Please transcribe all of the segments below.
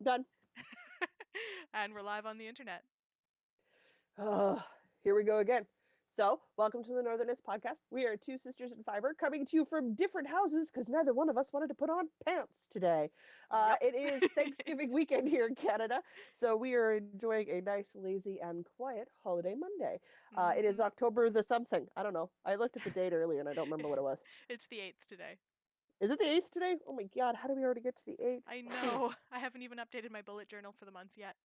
Done. And we're live on the internet. Here we go again. So, welcome to the Northernist Podcast. We are two sisters in fiber coming to you from different houses because neither one of us wanted to put on pants today. Yep. It is Thanksgiving weekend here in Canada, so we are enjoying a nice, lazy, and quiet holiday Monday. It is October the something. I don't know. I looked at the date earlier and I don't remember what it was. It's the 8th today. Is it the 8th today? Oh my god, how did we already get to the 8th? I know. I haven't even updated my bullet journal for the month yet.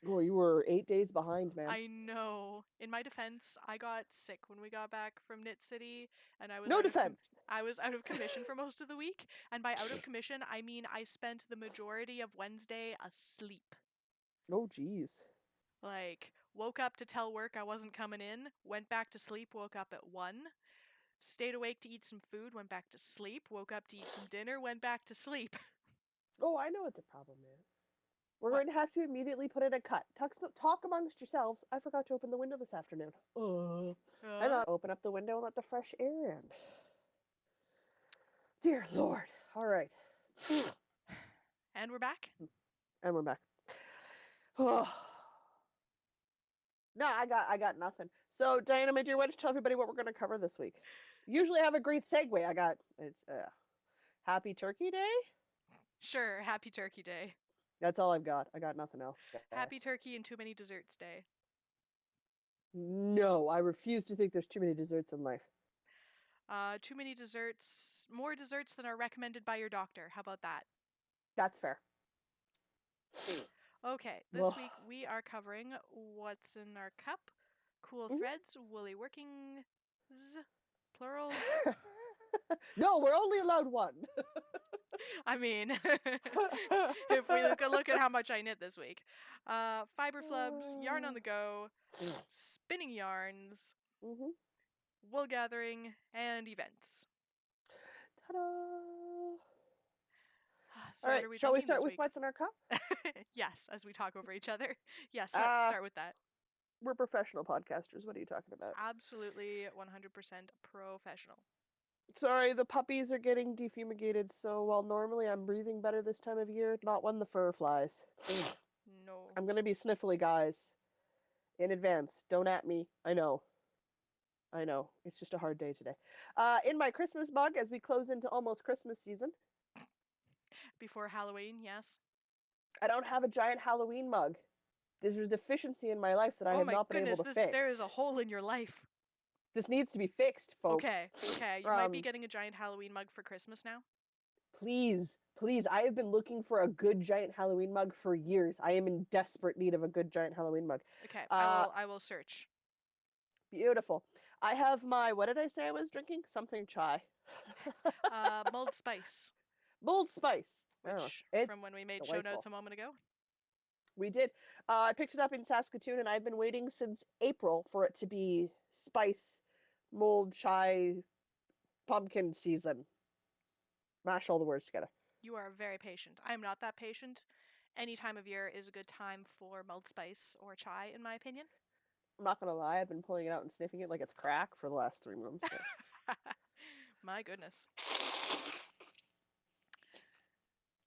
Oh, you were 8 days behind, man. I know. In my defense, I got sick when we got back from Knit City, and I was No defense. I was out of commission for most of the week. And by out of commission, I mean I spent the majority of Wednesday asleep. Oh, jeez. Like, woke up to tell work I wasn't coming in, went back to sleep, woke up at 1, stayed awake to eat some food, went back to sleep, woke up to eat some dinner, went back to sleep. Oh, I know what the problem is. We're What? going to have to immediately put in a cut. Talk amongst yourselves. I forgot to open the window this afternoon. I'm gonna open up the window and let the fresh air in. Dear Lord. All right. And we're back? And we're back. Oh. No, I got nothing. So, Diana, my dear, why don't you tell everybody what we're going to cover this week? Usually I have a great segue. It's Happy Turkey Day. Sure, Happy Turkey Day. That's all I've got. I got nothing else, guys. Happy Turkey and Too Many Desserts Day. No, I refuse to think there's too many desserts in life. Too many desserts, more desserts than are recommended by your doctor. How about that? That's fair. Okay, this week we are covering What's in Our Cup, Cool Threads, Woolly Workings, plural. No, we're only allowed one. I mean, if we look at how much I knit this week. Fiber flubs, yarn on the go, spinning yarns, wool gathering, and events. Ta-da! So All what right, are we shall we drinking start this with week? what's in our cup? Yes, as we talk over each other. Yes, let's start with that. We're professional podcasters. What are you talking about? Absolutely 100% professional. Sorry, the puppies are getting defumigated, so while normally I'm breathing better this time of year, not when the fur flies. No. I'm gonna be sniffly, guys. In advance. Don't at me. I know. It's just a hard day today. In my Christmas mug, as we close into almost Christmas season. Before Halloween, yes. I don't have a giant Halloween mug. There's a deficiency in my life that I have not been able to fix. There is a hole in your life. This needs to be fixed, folks. Okay. You might be getting a giant Halloween mug for Christmas now. Please. I have been looking for a good giant Halloween mug for years. I am in desperate need of a good giant Halloween mug. Okay, I will search. Beautiful. I have my, what did I say I was drinking? Something chai. Mulled spice. Mulled spice. Which, from when we made delightful. show notes a moment ago. We did. I picked it up in Saskatoon, and I've been waiting since April for it to be spice, mulled chai, pumpkin season. Mash all the words together. You are very patient. I am not that patient. Any time of year is a good time for mulled spice or chai, in my opinion. I'm not gonna lie, I've been pulling it out and sniffing it like it's crack for the last 3 months. My goodness.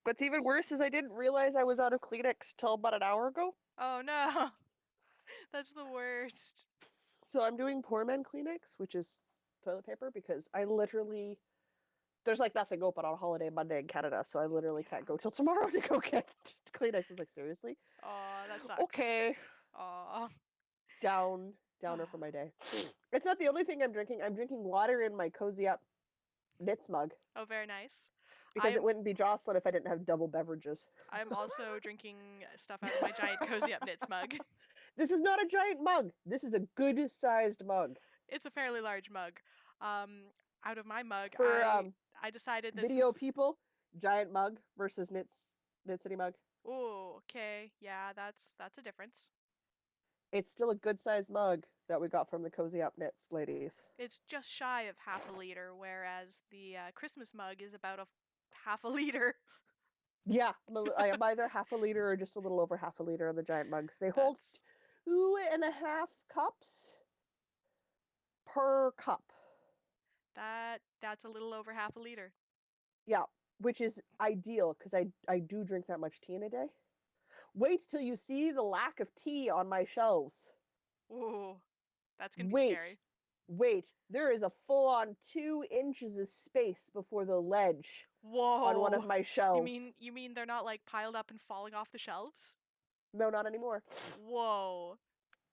What's even worse is I didn't realize I was out of Kleenex till about an hour ago. Oh no. That's the worst. So I'm doing Poor Man Kleenex, which is toilet paper, because I literally... There's like nothing open on Holiday Monday in Canada, so I literally can't go till tomorrow to go get Kleenex. I was like, seriously? Aw, that sucks. Okay. Aw. Downer for my day. It's not the only thing I'm drinking. I'm drinking water in my Cozy Up Knits mug. Oh, very nice. Because it wouldn't be Jocelyn if I didn't have double beverages. I'm also drinking stuff out of my giant Cozy Up Knits mug. This is not a giant mug. This is a good-sized mug. It's a fairly large mug. Out of my mug, for I decided that video people, giant mug versus Knit City mug. Oh, okay. Yeah, that's a difference. It's still a good-sized mug that we got from the Cozy Up Knits ladies. It's just shy of half a liter, whereas the Christmas mug is about half a liter. Yeah, I am either half a liter or just a little over half a liter on the giant mugs. They hold 2.5 cups per cup. That's a little over half a liter. Yeah, which is ideal because I do drink that much tea in a day. Wait till you see the lack of tea on my shelves. Ooh, that's gonna be Wait, scary. wait. There is a full-on 2 inches of space before the ledge on one of Whoa. my You shelves. mean they're not like piled up and falling off the shelves? No, not anymore. Whoa.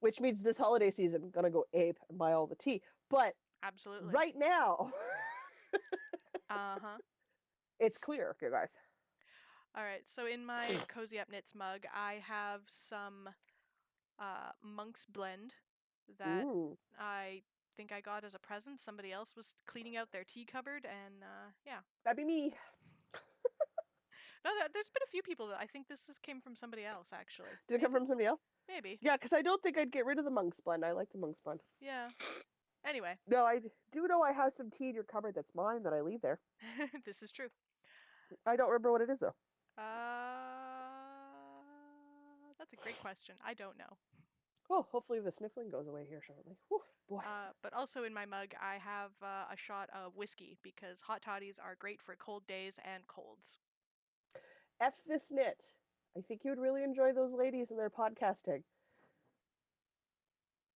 Which means this holiday season, I'm gonna go ape and buy all the tea. But Absolutely. right now, Uh-huh. it's clear, okay, guys. All right. So in my Cozy Up Knits mug, I have some Monk's Blend that Ooh. I think I got as a present. Somebody else was cleaning out their tea cupboard, and yeah. That'd be me. No, there's been a few people that I think came from somebody else, actually. Did it come from somebody else? Maybe. Yeah, because I don't think I'd get rid of the Monk's Blend. I like the Monk's Blend. Yeah. Anyway. No, I do know I have some tea in your cupboard that's mine that I leave there. This is true. I don't remember what it is, though. That's a great question. I don't know. Oh, hopefully the sniffling goes away here shortly. Whew, boy. But also in my mug, I have a shot of whiskey because hot toddies are great for cold days and colds. F this knit. I think you would really enjoy those ladies and their podcasting.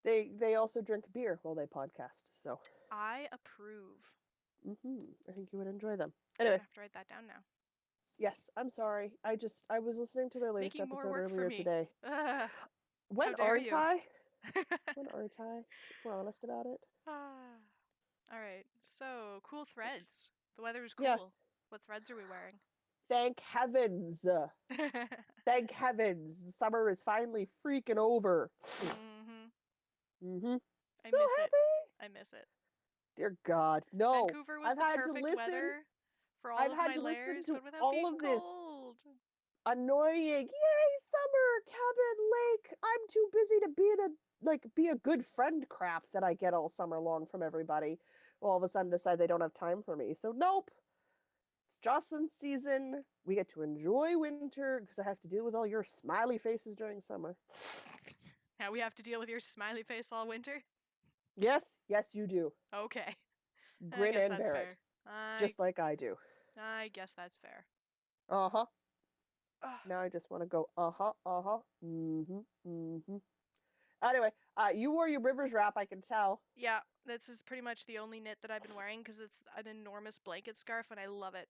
They also drink beer while they podcast, so. I approve. I think you would enjoy them. I Anyway. have to write that down now. Yes, I'm sorry. I was listening to their latest Making more episode work for earlier me. today. When How dare aren't you? I? When aren't I? If we're honest about it. All right. So, cool threads. The weather is cool. Yes. What threads are we wearing? Thank heavens. Thank heavens. The summer is finally freaking over. So happy. I miss it. Dear God. No. Vancouver was the perfect weather for all of my layers, but without being cold. Annoying. Yay, summer, cabin, lake. I'm too busy to be a good friend crap that I get all summer long from everybody. All of a sudden decide they don't have time for me. So nope. It's Jocelyn's season. We get to enjoy winter because I have to deal with all your smiley faces during summer. Now we have to deal with your smiley face all winter? Yes, you do. Okay. Grin and bear it. Just like I do. I guess that's fair. Uh-huh. Now I just want to go, Anyway, you wore your Rivers wrap, I can tell. Yeah, this is pretty much the only knit that I've been wearing because it's an enormous blanket scarf and I love it.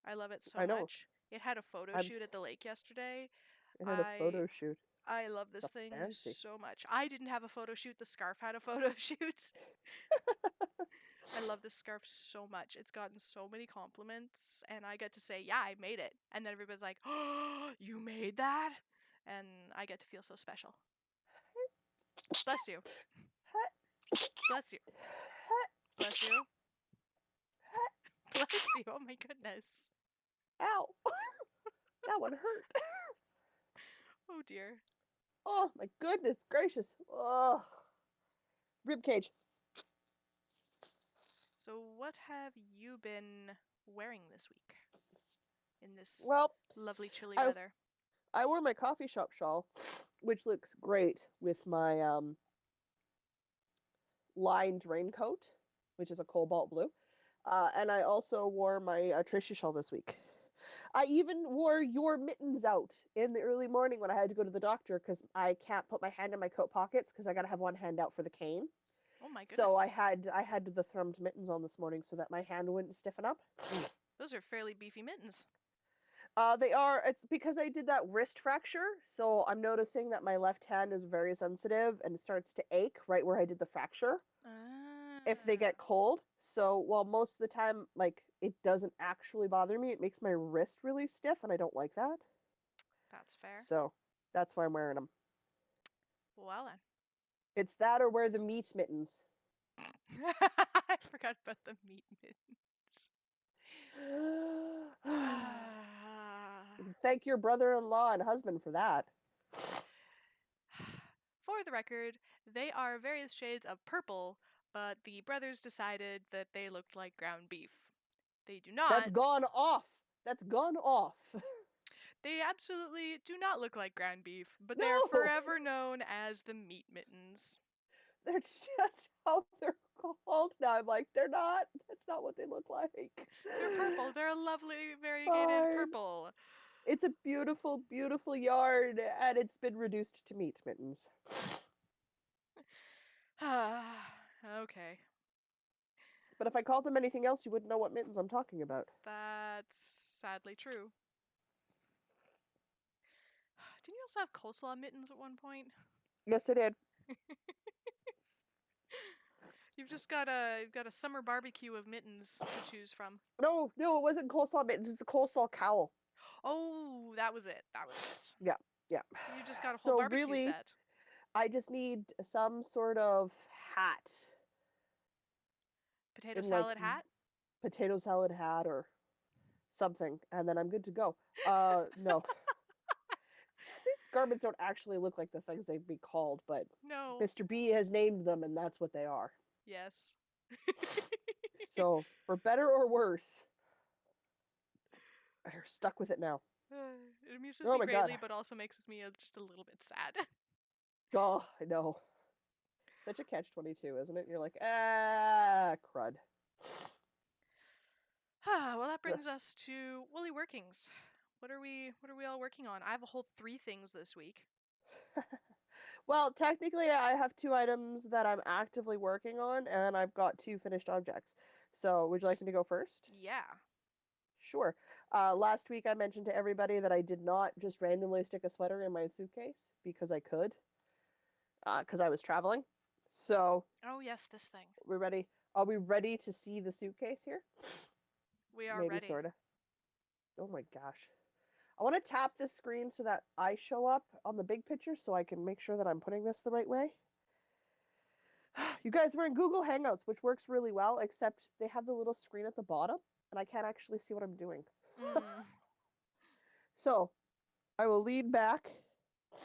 I love it so much. It had a photo shoot at the lake yesterday. It had a photo shoot. I love this thing so much. I didn't have a photo shoot. The scarf had a photo shoot. I love this scarf so much. It's gotten so many compliments, and I get to say, yeah, I made it. And then everybody's like, oh, you made that? And I get to feel so special. Bless you. Bless you. Bless you. Bless you. Oh my goodness. Ow. That one hurt. Oh dear. Oh my goodness gracious. Oh. Rib cage. So what have you been wearing this week? In this lovely chilly weather? I wore my coffee shop shawl, which looks great with my lined raincoat, which is a cobalt blue. And I also wore my Tricia shawl this week. I even wore your mittens out in the early morning when I had to go to the doctor because I can't put my hand in my coat pockets because I got to have one hand out for the cane. Oh my goodness. So I had the thrummed mittens on this morning so that my hand wouldn't stiffen up. Those are fairly beefy mittens. They are. It's because I did that wrist fracture, so I'm noticing that my left hand is very sensitive and starts to ache right where I did the fracture. If they get cold. So while most of the time, it doesn't actually bother me, it makes my wrist really stiff, and I don't like that. That's fair. So that's why I'm wearing them. Well then. It's that or wear the meat mittens. I forgot about the meat mittens. Thank your brother-in-law and husband for that. For the record, they are various shades of purple, but the brothers decided that they looked like ground beef. They do not. That's gone off. That's gone off. They absolutely do not look like ground beef, but they're forever known as the meat mittens. They're just how they're called now. I'm like, they're not. That's That's not what they look like. They're purple. They're a lovely variegated Fine. purple. It's a beautiful, beautiful yarn, and it's been reduced to meat mittens. Okay. But if I called them anything else, you wouldn't know what mittens I'm talking about. That's sadly true. Didn't you also have coleslaw mittens at one point? Yes, I did. You've got a summer barbecue of mittens to choose from. No, it wasn't coleslaw mittens. It's a coleslaw cowl. Oh, that was it. Yeah. You just got a So full barbecue really, set. I just need some sort of hat. Potato salad hat? Potato salad hat or something, and then I'm good to go. No. These garments don't actually look like the things they'd be called, but No. Mr. B has named them, and that's what they are. Yes. So, for better or worse, they're stuck with it now. It amuses me greatly, but also makes me just a little bit sad. Oh, I know. Such a catch-22, isn't it? You're like, crud. Well, that brings us to Woolly Workings. What are we all working on? I have a whole 3 things this week. Well, technically, I have 2 items that I'm actively working on, and I've got 2 finished objects. So, would you like me to go first? Yeah. Sure. Last week, I mentioned to everybody that I did not just randomly stick a sweater in my suitcase because I could, because I was traveling. So. Oh yes, this thing. We're ready. Are we ready to see the suitcase here? We are Maybe ready. Sorta. Oh my gosh. I want to tap this screen so that I show up on the big picture so I can make sure that I'm putting this the right way. You guys, we're in Google Hangouts, which works really well, except they have the little screen at the bottom, and I can't actually see what I'm doing. So, I will lean back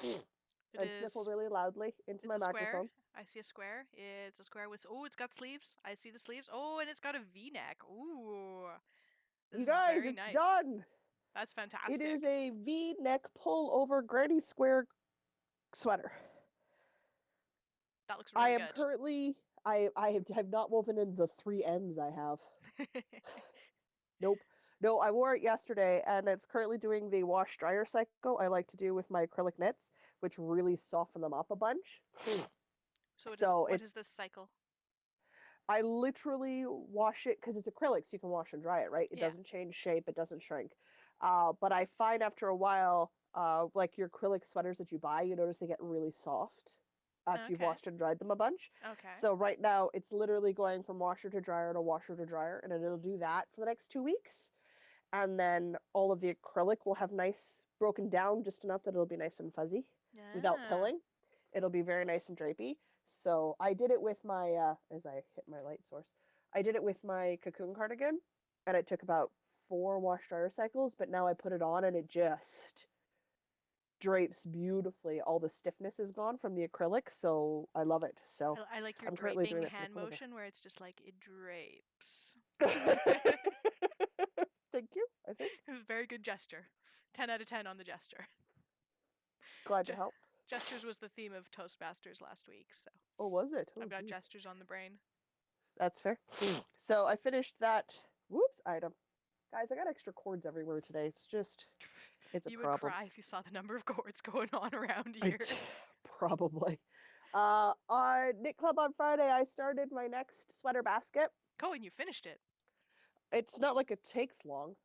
and sniffle really loudly into my microphone. I see a square. It's a square with... Oh, it's got sleeves. I see the sleeves. Oh, and it's got a V-neck. Ooh. This you guys, is very it's nice. done. That's fantastic. It is a V-neck pull-over granny square sweater. That looks really good. I am currently... I have not woven in the 3 ends I have. Nope. No, I wore it yesterday, and it's currently doing the wash-dryer cycle I like to do with my acrylic knits, which really soften them up a bunch. So what is this cycle? I literally wash it, because it's acrylic, so you can wash and dry it, right? It doesn't change shape, it doesn't shrink. But I find after a while, like your acrylic sweaters that you buy, you notice they get really soft after you've washed and dried them a bunch. Okay. So right now, it's literally going from washer to dryer to washer to dryer, and it'll do that for the next 2 weeks. And then all of the acrylic will have nice broken down just enough that it'll be nice and fuzzy without pilling. It'll be very nice and drapey. So I did it with my, as I hit my light source, I did it with my cocoon cardigan, and it took about 4 wash dryer cycles, but now I put it on and it just drapes beautifully. All the stiffness is gone from the acrylic, so I love it. So I like your I'm currently draping doing hand motion where it's just like it drapes. Thank you, I think. It was a very good gesture. 10 out of 10 on the gesture. Glad to help. Gestures was the theme of Toastmasters last week, so. Oh, was it? Oh, I've got gestures on the brain. That's fair. So I finished that item. Guys, I got extra cords everywhere today. It's a problem. You would cry if you saw the number of cords going on around here. Probably. On Knit Club on Friday, I started my next sweater basket. Oh, and you finished it. It's not like it takes long.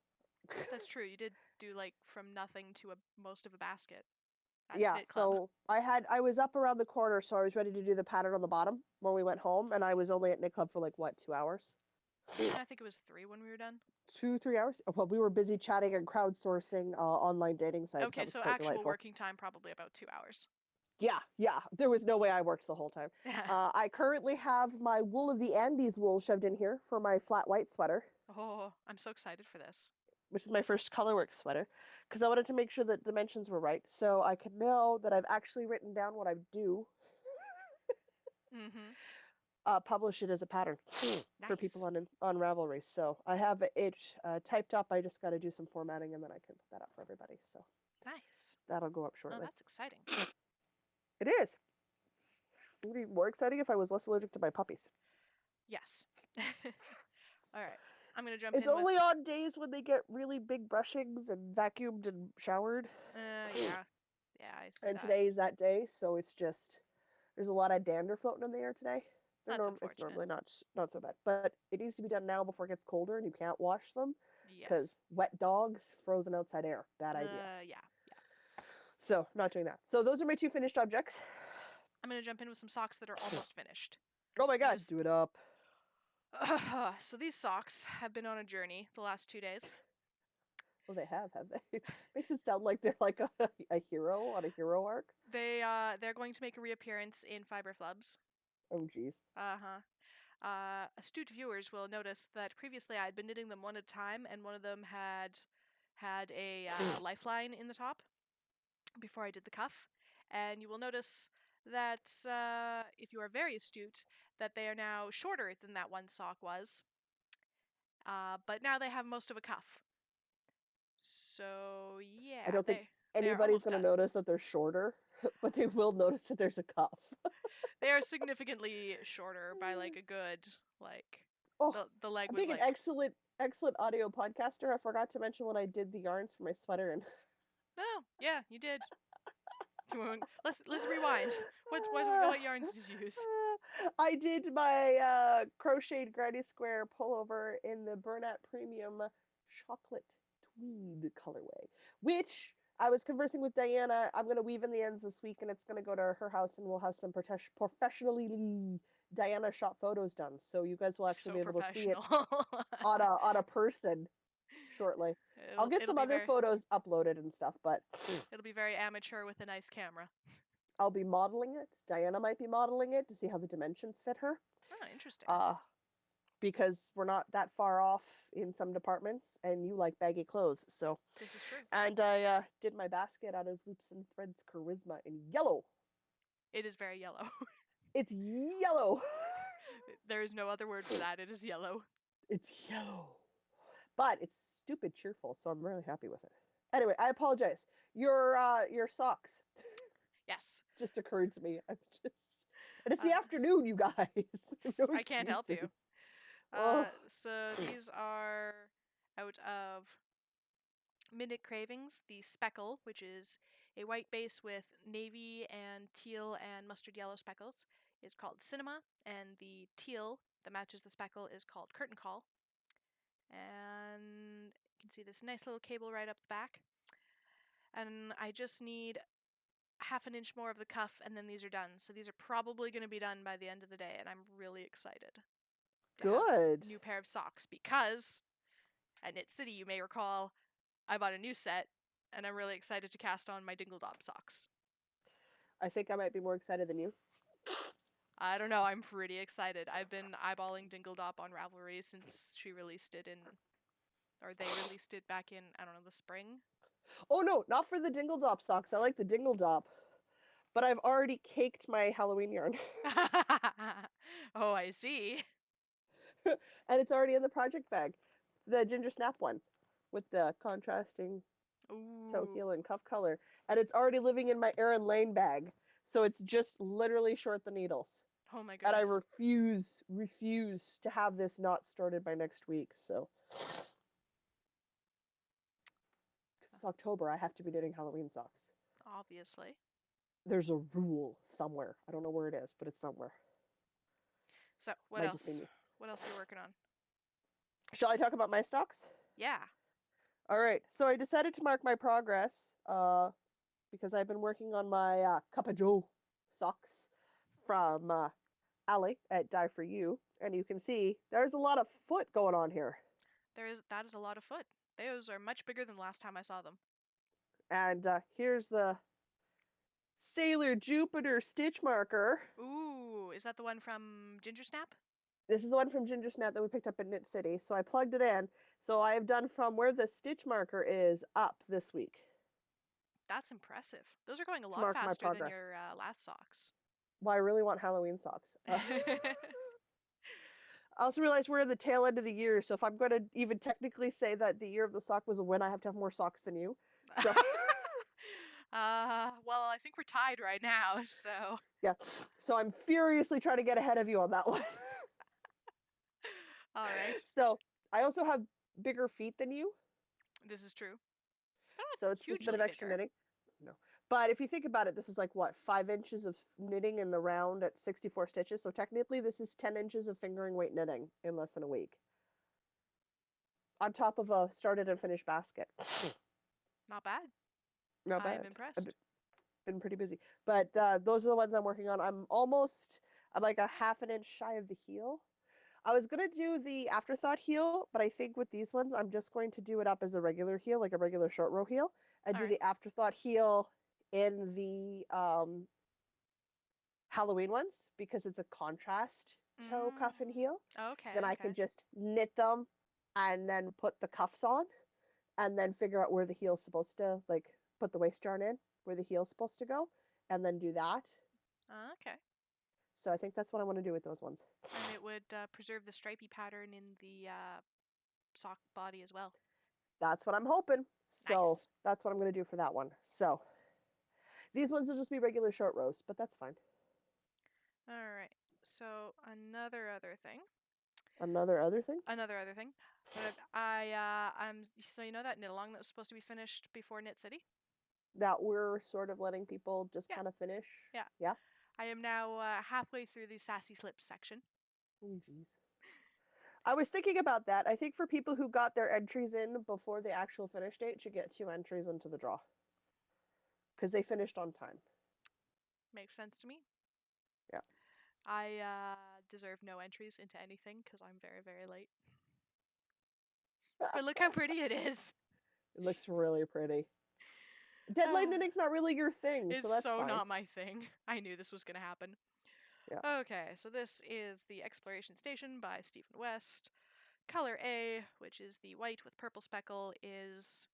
That's true. You did do like from nothing to most of a basket. Yeah, so I was up around the corner, so I was ready to do the pattern on the bottom when we went home, and I was only at Knit Club for like, what, 2 hours? I think it was 3 when we were done. 2-3 hours? Well, we were busy chatting and crowdsourcing online dating sites. Okay, so actual working time probably about 2 hours. Yeah. There was no way I worked the whole time. I currently have my Wool of the Andes wool shoved in here for my flat white sweater. Oh, I'm so excited for this. Which is my first colorwork sweater, because I wanted to make sure that dimensions were right, so I could know that I've actually written down what I do. Publish it as a pattern for people on Ravelry. So I have it typed up. I just got to do some formatting, and then I can put that up for everybody. So nice. That'll go up shortly. Oh, that's exciting. It is. It would be more exciting if I was less allergic to my puppies. Yes. All right. I'm going to jump It's in with... only on days when they get really big brushings and vacuumed and showered. Yeah. Yeah, I see And that. today is that day, so it's just there's a lot of dander floating in the air today. That's It's unfortunate. normally not so bad, but it needs to be done now before it gets colder and you can't wash them because Yes. wet dogs, frozen outside air, bad idea. Yeah. So not doing that. So those are my two finished objects. I'm going to jump in with some socks that are almost finished. Oh my god, do it up. So these socks have been on a journey the last 2 days. Well, they have they? Makes it sound like they're like a hero on a hero arc. They're going to make a reappearance in Fiber Flubs. Oh geez. Astute viewers will notice that previously I had been knitting them one at a time, and one of them had a lifeline in the top before I did the cuff. And you will notice that if you are very astute, that they are now shorter than that one sock was. But now they have most of a cuff. So yeah, I don't think they are anybody's almost going to done. notice that they're shorter, but they will notice that there's a cuff. They are significantly shorter by like a good like. Oh, the leg I'm was being like... an excellent audio podcaster. I forgot to mention when I did the yarns for my sweater and Oh yeah, you did. Let's rewind. What yarns did you use? I did my crocheted granny square pullover in the Bernat Premium chocolate tweed colorway, which I was conversing with Diana. I'm going to weave in the ends this week, and it's going to go to her house, and we'll have some professionally Diana shot photos done, so you guys will actually be able to see it on a person shortly. I'll get some other photos uploaded and stuff, but it'll be very amateur with a nice camera. I'll be modeling it. Diana might be modeling it to see how the dimensions fit her. Oh, interesting. Because we're not that far off in some departments, and you like baggy clothes, so. This is true. And I did my basket out of Loops and Threads Charisma in yellow. It is very yellow. It's yellow. There is no other word for that. It is yellow. It's yellow. But it's stupid cheerful, so I'm really happy with it. Anyway, I apologize. Your socks. Yes. Just occurred to me. And it's the afternoon, you guys. No I can't help you. So these are out of Midnight Cravings, the Speckle, which is a white base with navy and teal and mustard yellow speckles, is called Cinema, and the teal that matches the speckle is called Curtain Call. And you can see this nice little cable right up the back. And I just need half an inch more of the cuff, and then these are done. So these are probably going to be done by the end of the day, and I'm really excited. Good. New pair of socks, because at Knit City, you may recall, I bought a new set, and I'm really excited to cast on my Dingledop socks. I think I might be more excited than you. I don't know, I'm pretty excited. I've been eyeballing Dingledop on Ravelry since she released it they released it back in, I don't know, the spring? Oh no, not for the Dingledop socks. I like the Dingledop. But I've already caked my Halloween yarn. Oh, I see. And it's already in the project bag. The Ginger Snap one with the contrasting toe heel and cuff color. And it's already living in my Erin Lane bag. So it's just literally short the needles. Oh my goodness. And I refuse to have this not started by next week. So it's October. I have to be knitting Halloween socks. Obviously. There's a rule somewhere. I don't know where it is, but it's somewhere. So, what else? What else are you working on? Shall I talk about my stocks? Yeah. All right. So I decided to mark my progress because I've been working on my Cup of Joe socks from Ali at Dye For You. And you can see there's a lot of foot going on here. That is a lot of foot. Those are much bigger than last time I saw them. And here's the Sailor Jupiter stitch marker. Ooh, is that the one from Ginger Snap? This is the one from Ginger Snap that we picked up at Knit City. So I plugged it in. So I have done from where the stitch marker is up this week. That's impressive. Those are going a lot faster than your last socks. Well, I really want Halloween socks. I also realized we're in the tail end of the year, so if I'm going to even technically say that the year of the sock was a win, I have to have more socks than you. So. Well, I think we're tied right now, so. Yeah, so I'm furiously trying to get ahead of you on that one. All right. So I also have bigger feet than you, This is true. so it's just a bit Hugely of extra bigger. knitting. No. But if you think about it, this is like what, 5 inches of knitting in the round at 64 stitches. So technically this is 10 inches of fingering weight knitting in less than a week. On top of a started and finished basket. Not bad. Not I'm bad. I've impressed. been pretty busy. But those are the ones I'm working on. I'm like a half an inch shy of the heel. I was gonna do the afterthought heel, but I think with these ones, I'm just going to do it up as a regular heel, like a regular short row heel, and All do right. the afterthought heel in the Halloween ones because it's a contrast toe, cuff, and heel. Okay, Then I okay. can just knit them and then put the cuffs on and then figure out where the heel's supposed to, like, put the waist yarn in, where the heel's supposed to go, and then do that. Okay. So I think that's what I want to do with those ones. And it would preserve the stripy pattern in the sock body as well. That's what I'm hoping. So Nice. that's what I'm going to do for that one. So these ones will just be regular short rows, but that's fine. All right. So another other thing. Other thing? Another other thing. But I'm so you know that knit along that was supposed to be finished before Knit City? That we're sort of letting people just Yeah. kind of finish. Yeah. Yeah. I am now halfway through the Sassy Slips section. Oh, jeez. I was thinking about that. I think for people who got their entries in before the actual finish date should get 2 entries into the draw. Because they finished on time. Makes sense to me. Yeah. I deserve no entries into anything because I'm very, very late. But look how pretty it is. It looks really pretty. Deadline knitting's not really your thing, It's so that's so fine. not my thing. I knew this was going to happen. Yeah. Okay, so this is the Exploration Station by Stephen West. Color A, which is the white with purple speckle, is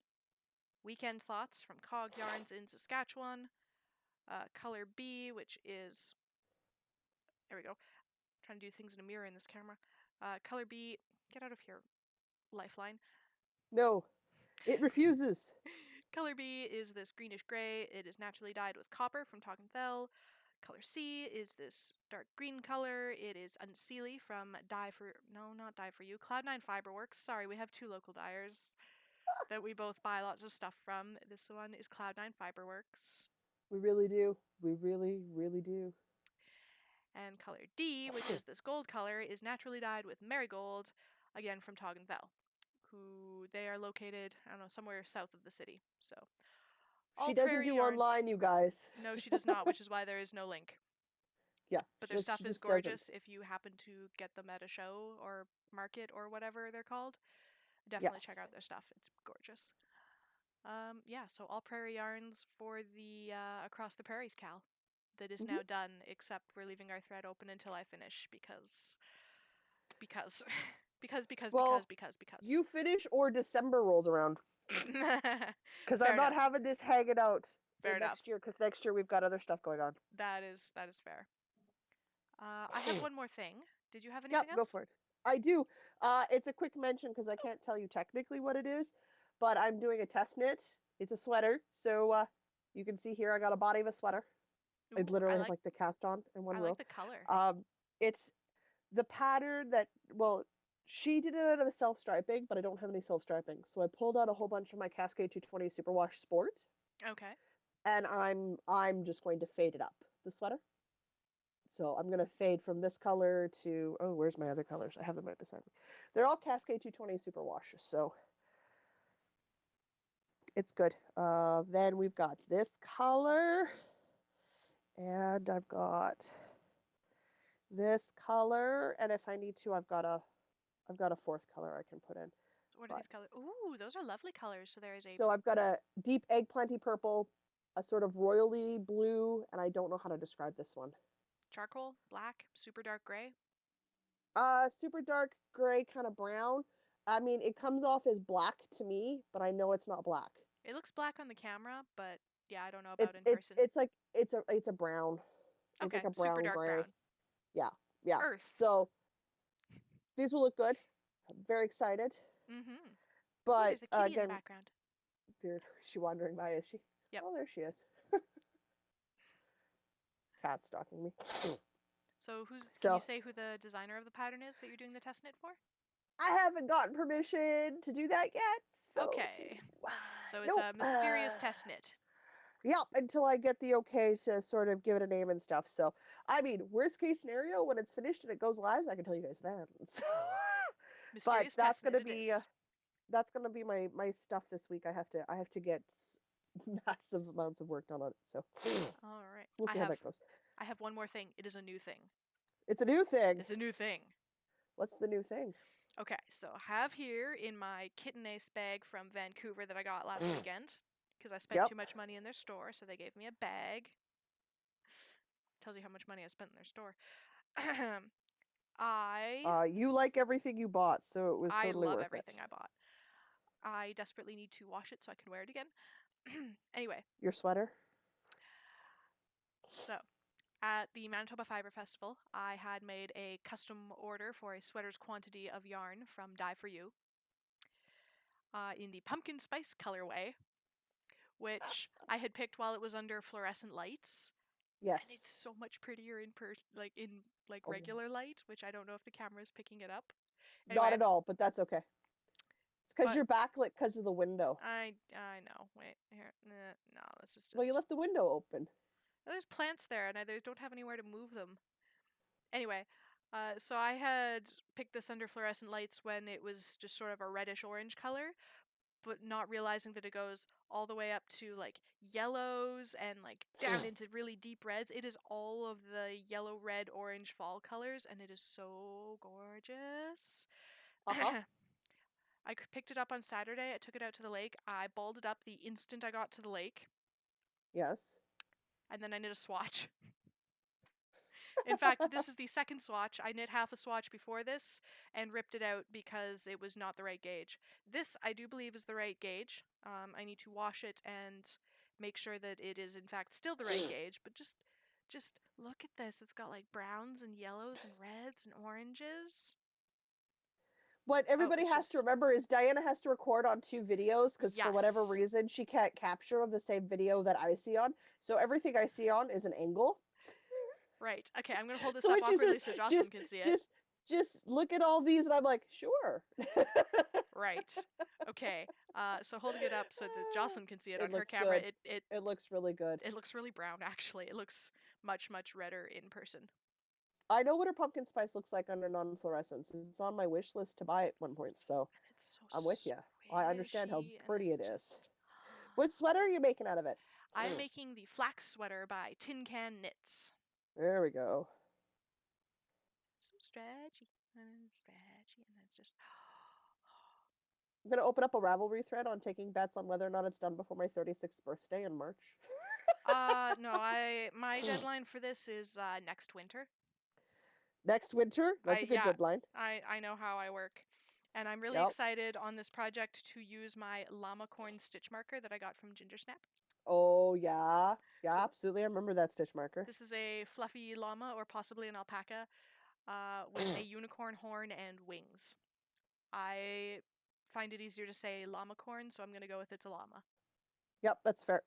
Weekend Thoughts from Cog Yarns in Saskatchewan. Color B, which is... There we go. I'm trying to do things in a mirror in this camera. Color B... Get out of here, Lifeline. No, it refuses. Color B is this greenish gray. It is naturally dyed with copper from Tockenfell. Color C is this dark green color. It is Unseelie from not Dye For You, Cloud9 Fiberworks. Sorry, we have two local dyers that we both buy lots of stuff from. This one is Cloud9 Fiberworks. We really do. We really, really do. And color D, which is this gold color, is naturally dyed with Marigold, again from Toggenfell, who they are located, I don't know, somewhere south of the city. So She doesn't do online, you guys. No, she does not, which is why there is no link. Yeah. But their stuff she is just doesn't. gorgeous if you happen to get them at a show or market or whatever they're called. Definitely check Yes. out their stuff. It's gorgeous. Yeah, so all prairie yarns for the Across the Prairies Cal that is now done, except we're leaving our thread open until I finish because Well, you finish or December rolls around. Because I'm not having this hanging out next year, because next year we've got other stuff going on. That is fair. I have one more thing. Did you have anything else? Go for it. I do. It's a quick mention because I can't tell you technically what it is, but I'm doing a test knit. It's a sweater. So you can see here I got a body of a sweater. Ooh, I literally have like the cast on in one row. I like the color. It's the pattern that, well, she did it out of a self-striping, but I don't have any self-striping. So I pulled out a whole bunch of my Cascade 220 Superwash Sport. Okay. And I'm just going to fade it up, the sweater. So I'm going to fade from this color to, oh, where's my other colors? I have them right beside me. They're all Cascade 220 Superwash, so it's good. Then we've got this color, and I've got this color, and if I need to, I've got a fourth color I can put in. So what are these colors? Ooh, those are lovely colors. So there is a... So I've got a deep eggplanty purple, a sort of royally blue, and I don't know how to describe this one. Charcoal, black, super dark gray? Super dark gray, kind of brown. I mean, it comes off as black to me, but I know it's not black. It looks black on the camera, but yeah, I don't know about in person. It's a brown. It's Okay, like a brown super dark gray. brown. Yeah. Earth. So these will look good. I'm very excited. Mm-hmm. But there's a kitty again, in the background. Is she wandering by? Is she? Yep. Oh, there she is. Cat stalking me. So can you say who the designer of the pattern is that you're doing the test knit for? I haven't gotten permission to do that yet. So, Okay. So it's nope. a mysterious test knit. Yep, until I get the okay to sort of give it a name and stuff. So, I mean, worst case scenario, when it's finished and it goes live, I can tell you guys then. So, but Mysterious test knit it is. that's gonna be my stuff this week. I have to get massive amounts of work done on it. So, All right. we'll see how that goes. I have one more thing. It is a new thing. It's a new thing. It's a new thing. What's the new thing? Okay, so I have here in my Kitten Ace bag from Vancouver that I got last weekend because I spent too much money in their store, so they gave me a bag. Tells you how much money I spent in their store. You like everything you bought, so it was totally I love worth everything it. I bought. I desperately need to wash it so I can wear it again. Anyway. Your sweater? So, at the Manitoba Fiber Festival, I had made a custom order for a sweater's quantity of yarn from Dye For You in the pumpkin spice colorway, which I had picked while it was under fluorescent lights. Yes. And it's so much prettier in regular light, which I don't know if the camera is picking it up. Anyway, not at all, but that's okay. It's because you're backlit because of the window. I know. Wait, here. No, this is just... Well, you left the window open. There's plants there, and I don't have anywhere to move them. Anyway, so I had picked this under fluorescent lights when it was just sort of a reddish-orange color, but not realizing that it goes all the way up to, like, yellows and, like, down into really deep reds. It is all of the yellow, red, orange fall colors, and it is so gorgeous. I picked it up on Saturday. I took it out to the lake. I balled it up the instant I got to the lake. Yes. And then I knit a swatch. In fact, this is the second swatch. I knit half a swatch before this and ripped it out because it was not the right gauge. This, I do believe, is the right gauge. I need to wash it and make sure that it is, in fact, still the right gauge. But just look at this. It's got, like, browns and yellows and reds and oranges. What everybody has to remember is Diana has to record on 2 videos because for whatever reason she can't capture the same video that I see on. So everything I see on is an angle. Right. Okay, I'm going to hold this up awkwardly so Jocelyn can see it. Just look at all these and I'm like, sure. Right. Okay. So holding it up so that Jocelyn can see it on her camera, it looks really good. It looks really brown, actually. It looks much, much redder in person. I know what her pumpkin spice looks like under non-fluorescence. It's on my wish list to buy at one point, so I'm with you. I understand how pretty it is. What sweater are you making out of it? I'm making the flax sweater by Tin Can Knits. There we go. So stretchy, and it's just... I'm going to open up a Ravelry thread on taking bets on whether or not it's done before my 36th birthday in March. No, my deadline for this is next winter. Next winter? That's a good deadline. I know how I work. And I'm really excited on this project to use my llama corn stitch marker that I got from Ginger Snap. Oh, yeah. Yeah, so, absolutely. I remember that stitch marker. This is a fluffy llama or possibly an alpaca with a unicorn horn and wings. I find it easier to say llama corn, so I'm going to go with it's a llama. Yep, that's fair.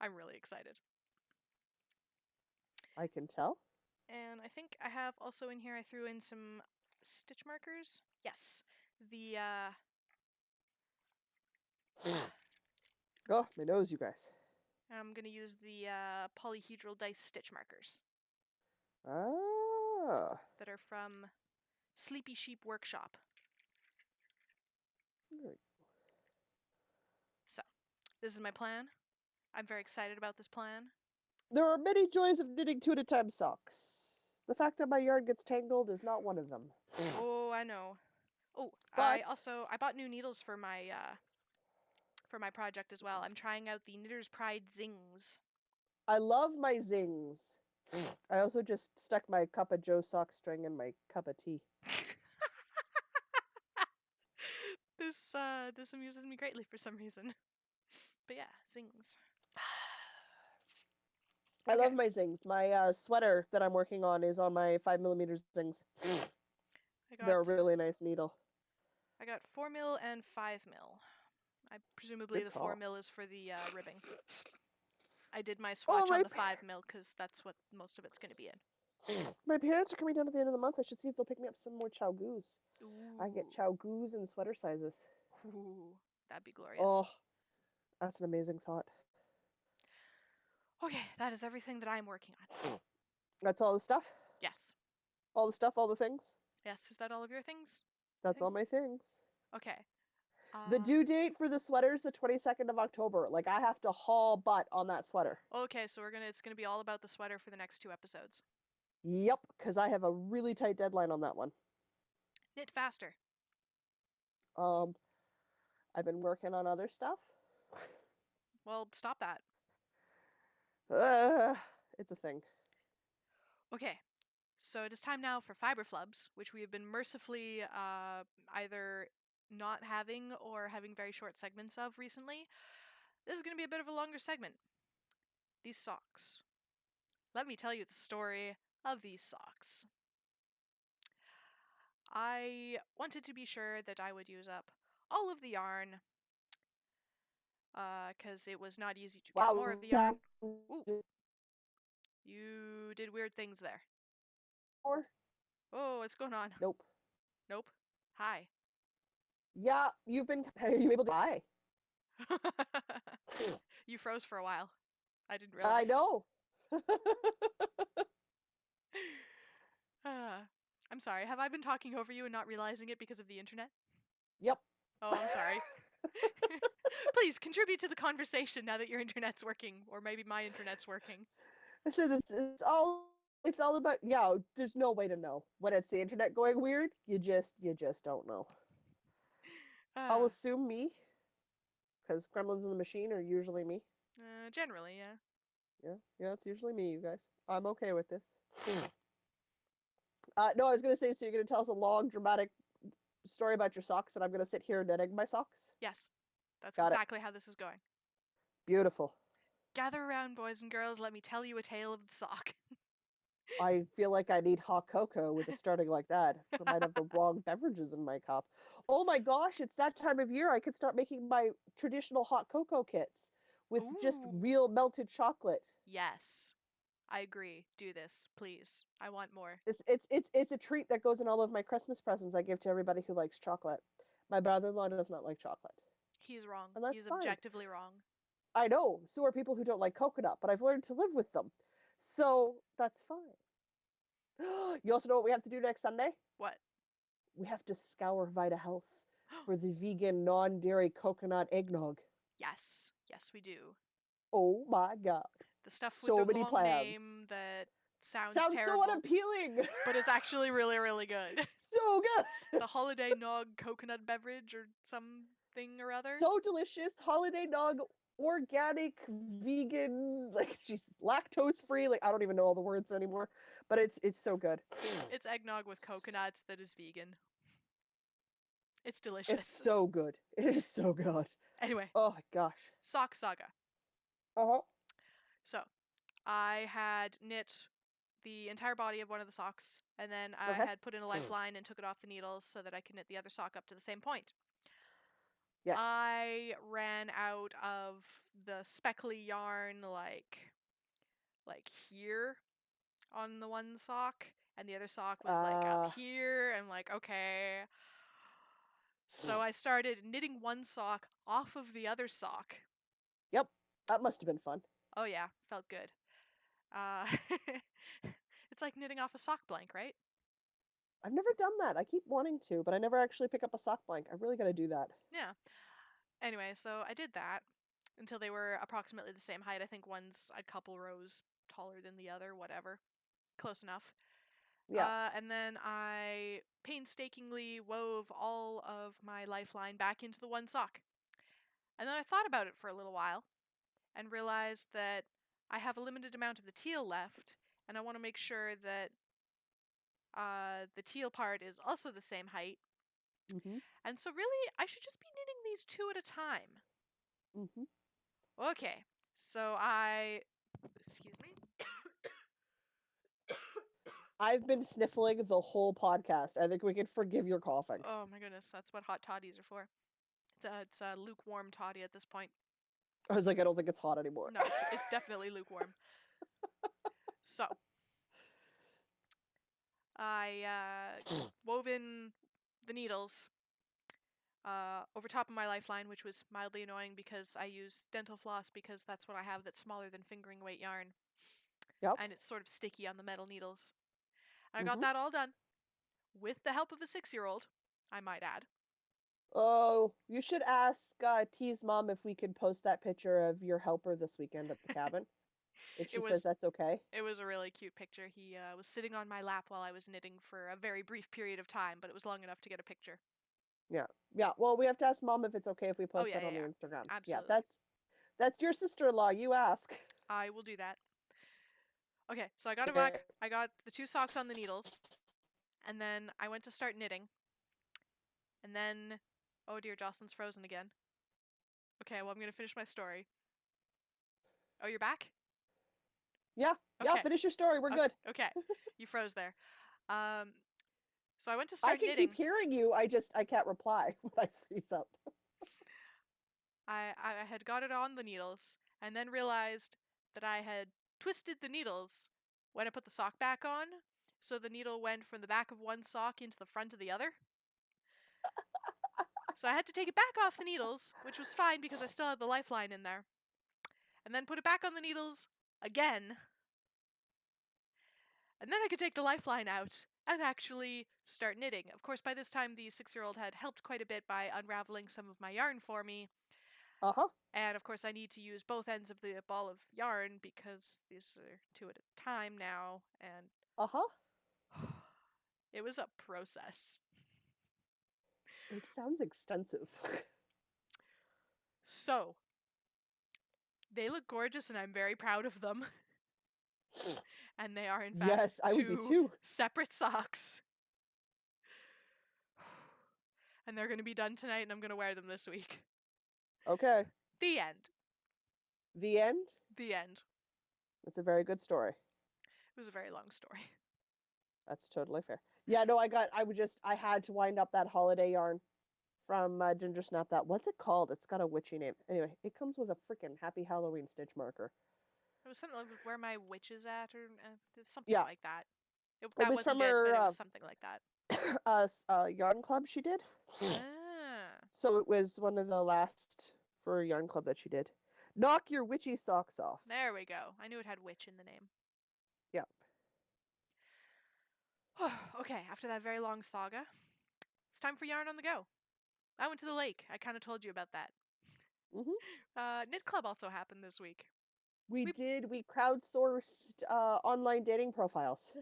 I'm really excited. I can tell. And I think I have also in here, I threw in some stitch markers. Yes. The, Oh, my nose, you guys. I'm going to use the polyhedral dice stitch markers. Ah. That are from Sleepy Sheep Workshop. So, this is my plan. I'm very excited about this plan. There are many joys of knitting 2 at a time socks. The fact that my yarn gets tangled is not one of them. Oh, I know. Oh, but I bought new needles for my project as well. I'm trying out the Knitter's Pride Zings. I love my Zings. I also just stuck my Cup of Joe sock string in my cup of tea. This amuses me greatly for some reason. But yeah, Zings. I love my Zings. My sweater that I'm working on is on my 5mm Zings. They're a really nice needle. I got 4mm and 5mm. Presumably the 4mm is for the ribbing. I did my swatch on the 5mm because that's what most of it's going to be in. My parents are coming down at the end of the month. I should see if they'll pick me up some more Chow Goos. I get Ooh. Chow Goos in sweater sizes. Ooh, that'd be glorious. Oh, that's an amazing thought. Okay, that is everything that I'm working on. That's all the stuff? Yes. All the stuff, all the things? Yes, is that all of your things? That's all my things. Okay. The due date for the sweater is the 22nd of October. Like, I have to haul butt on that sweater. Okay, so it's gonna be all about the sweater for the next 2 episodes. Yep, because I have a really tight deadline on that one. Knit faster. I've been working on other stuff. Well, stop that. It's a thing. Okay, so it is time now for Fiber Flubs, which we have been mercifully either not having or having very short segments of recently. This is going to be a bit of a longer segment. These socks. Let me tell you the story of these socks. I wanted to be sure that I would use up all of the yarn, because it was not easy to get more of the yarn. Ooh, you did weird things there. Oh, what's going on? Nope. Nope. Hi. Yeah, are you able to die? You froze for a while. I didn't I realize. know. I'm sorry. Have I been talking over you and not realizing it because of the internet? Yep. Oh, I'm sorry. Please contribute to the conversation now that your internet's working, or maybe my internet's working. I said it's all about, yeah, there's no way to know. When it's the internet going weird, you just don't know. I'll assume me, because Gremlins in the Machine are usually me. Generally, yeah. Yeah, it's usually me, you guys. I'm okay with this. No, I was going to say, so you're going to tell us a long, dramatic story about your socks, and I'm going to sit here knitting my socks? Yes. That's Got exactly how this is going. Beautiful. Gather around, boys and girls. Let me tell you a tale of the sock. I feel like I need hot cocoa with a starting like that. I might have the wrong beverages in my cup. Oh my gosh, it's that time of year. I could start making my traditional hot cocoa kits with just Ooh. real melted chocolate. Yes. I agree. Do this, please. I want more. It's a treat that goes in all of my Christmas presents I give to everybody who likes chocolate. My brother-in-law does not like chocolate. He's wrong. And that's He's fine. objectively wrong. I know. So are people who don't like coconut, but I've learned to live with them. So that's fine. You also know what we have to do next Sunday? What? We have to scour Vita Health for the vegan, non-dairy coconut eggnog. Yes. Yes, we do. Oh my god. The stuff So with the many long plans. name that sounds so terrible. unappealing. But it's actually really, really good. So good. The Holiday Nog coconut beverage or something or other. So delicious. Holiday Nog, organic, vegan, like she's lactose free. Like I don't even know all the words anymore, but it's so good. It's eggnog with coconuts that is vegan. It's delicious. It's so good. It is so good. Anyway. Oh my gosh. Sock saga. Uh-huh. So, I had knit the entire body of one of the socks, and then I had put in a lifeline and took it off the needles so that I could knit the other sock up to the same point. Yes. I ran out of the speckly yarn like here on the one sock, and the other sock was like up here. I'm like, okay. So I started knitting one sock off of the other sock. Yep, that must have been fun. Oh yeah, felt good. It's like knitting off a sock blank, right? I've never done that. I keep wanting to, but I never actually pick up a sock blank. I really got to do that. Yeah. Anyway, so I did that until they were approximately the same height. I think one's a couple rows taller than the other, whatever. Close enough. Yeah. And then I painstakingly wove all of my lifeline back into the one sock. And then I thought about it for a little while and realized that I have a limited amount of the teal left, and I want to make sure that the teal part is also the same height. Mm-hmm. And so really, I should just be knitting these two at a time. Mm-hmm. Okay, so excuse me. I've been sniffling the whole podcast. I think we can forgive your coughing. Oh my goodness, that's what hot toddies are for. It's a lukewarm toddy at this point. I was like, I don't think it's hot anymore. No, it's definitely lukewarm. So, I wove in the needles over top of my lifeline, which was mildly annoying because I use dental floss because that's what I have that's smaller than fingering weight yarn. Yep. And it's sort of sticky on the metal needles. And I got Mhm. that all done with the help of a 6-year-old, I might add. Oh, you should ask T's mom if we could post that picture of your helper this weekend at the cabin. If she says that's okay. It was a really cute picture. He was sitting on my lap while I was knitting for a very brief period of time, but it was long enough to get a picture. Yeah. Yeah. Well, we have to ask mom if it's okay if we Oh post yeah, that on the yeah. Instagrams. Yeah, Absolutely. that's your sister-in-law. You ask. I will do that. Okay, so I got it Okay. back. I got the 2 socks on the needles, and then I went to start knitting. And then, oh dear, Jocelyn's frozen again. Okay, well I'm gonna finish my story. Oh, you're back? Yeah. Yeah. Okay. Finish your story. We're good. Okay, you froze there. So I went to I start can knitting. keep hearing you. I can't reply when I freeze up. I had got it on the needles, and then realized that I had twisted the needles when I put the sock back on, so the needle went from the back of one sock into the front of the other. So I had to take it back off the needles, which was fine because I still had the lifeline in there, and then put it back on the needles again. And then I could take the lifeline out and actually start knitting. Of course, by this time, the 6-year-old had helped quite a bit by unraveling some of my yarn for me. Uh-huh. And of course, I need to use both ends of the ball of yarn because these are 2 at a time now. And Uh-huh. it was a process. It sounds extensive. So, they look gorgeous and I'm very proud of them. And they are, in fact, Yes, I would be 2 too. separate socks. And they're going to be done tonight and I'm going to wear them this week. Okay. The end. The end? The end. It's a very good story. It was a very long story. That's totally fair. Yeah, no, I had to wind up that holiday yarn from Ginger Snap. What's it called? It's got a witchy name. Anyway, it comes with a freaking Happy Halloween stitch marker. It was something like where my witch is at, or something Yeah. like that. It was wasn't from it, her, but it was something like that. yarn club she did. Ah. So it was one of the last for yarn club that she did. Knock your witchy socks off. There we go. I knew it had witch in the name. Yeah. Okay, after that very long saga, it's time for Yarn on the Go. I went to the lake. I kind of told you about that. Knit Club also happened this week. We crowdsourced online dating profiles.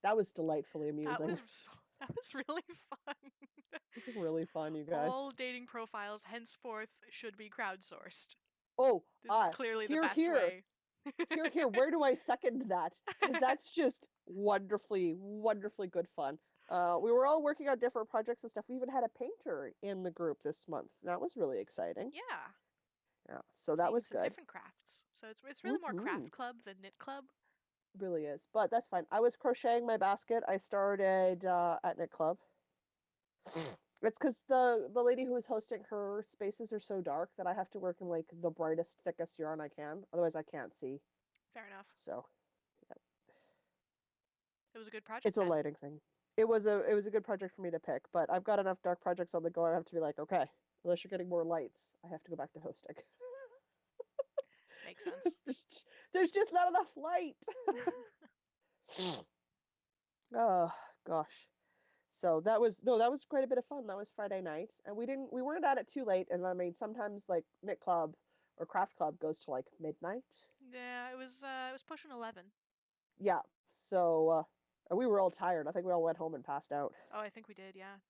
That was delightfully amusing. That was really fun. It was really fun, you guys. All dating profiles henceforth should be crowdsourced. Oh, this is clearly the best way. Here, where do I second that? Because that's just wonderfully, wonderfully good fun. We were all working on different projects and stuff. We even had a painter in the group this month. That was really exciting. Yeah. Yeah, so that was good. Different crafts. So it's really more craft club than knit club. Really is, but that's fine. I was crocheting my basket. I started at Knit Club. It's because the lady who was hosting, her spaces are so dark that I have to work in like the brightest, thickest yarn I can. Otherwise, I can't see. Fair enough. So, yeah. It was a good project. It's a lighting thing. It was a good project for me to pick, but I've got enough dark projects on the go. I have to be like, okay, unless you're getting more lights, I have to go back to hosting. Makes sense. There's just not enough light. Oh gosh. So that was quite a bit of fun. That was Friday night, and we weren't at it too late. And I mean, sometimes like Knit Club or Craft Club goes to like midnight. Yeah, it was pushing 11. Yeah. So we were all tired. I think we all went home and passed out. Oh, I think we did. Yeah.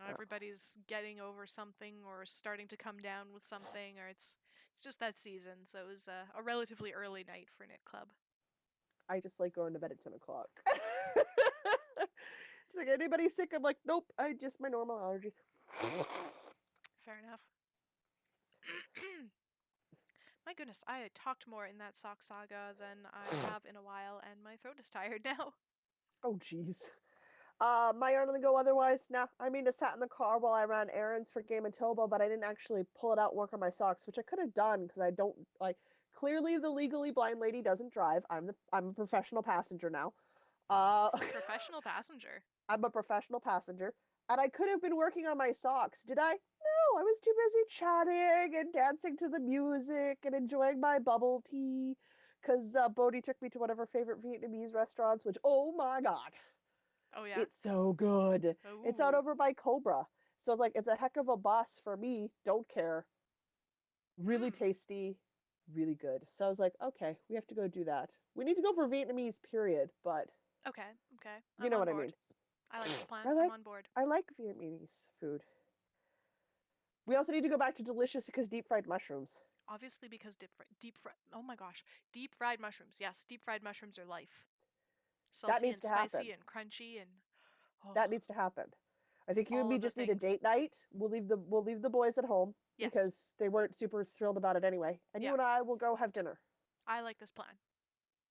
Everybody's getting over something or starting to come down with something, or it's just that season. So it was a relatively early night for Knit Club. I just like going to bed at 10 o'clock. It's like, anybody sick? I'm like, nope, just my normal allergies. Fair enough. My goodness, I talked more in that sock saga than I have in a while, and my throat is tired now. Oh, jeez. My yarn on the go otherwise? Nah, I mean, it sat in the car while I ran errands for Game of Tobo, but I didn't actually pull it out and work on my socks, which I could have done because I don't, like, clearly the legally blind lady doesn't drive. I'm a professional passenger now. Uh, Professional passenger. I'm a professional passenger, and I could have been working on my socks. Did I? No, I was too busy chatting and dancing to the music and enjoying my bubble tea. Because Bodhi took me to one of her favorite Vietnamese restaurants, which, oh my God, Oh yeah. it's so good. It's out Ooh. over by Cobra. So it's like, it's a heck of a bus for me. Don't care. Really Hmm. tasty, really good. So I was like, okay, we have to go do that. We need to go for Vietnamese, period. But Okay. Okay. you I'm know on what I board. mean. I like this plan. I I'm like on board. I like Vietnamese food. We also need to go back to delicious because deep fried mushrooms. Obviously, because deep fried. Oh my gosh, deep fried mushrooms. Yes, deep fried mushrooms are life. That Salty needs and to happen. spicy and crunchy and oh, That needs to happen. I it's think you and all me of the just need a things. date night. We'll leave the boys at home Yes. because they weren't super thrilled about it anyway. And you Yeah. and I will go have dinner. I like this plan.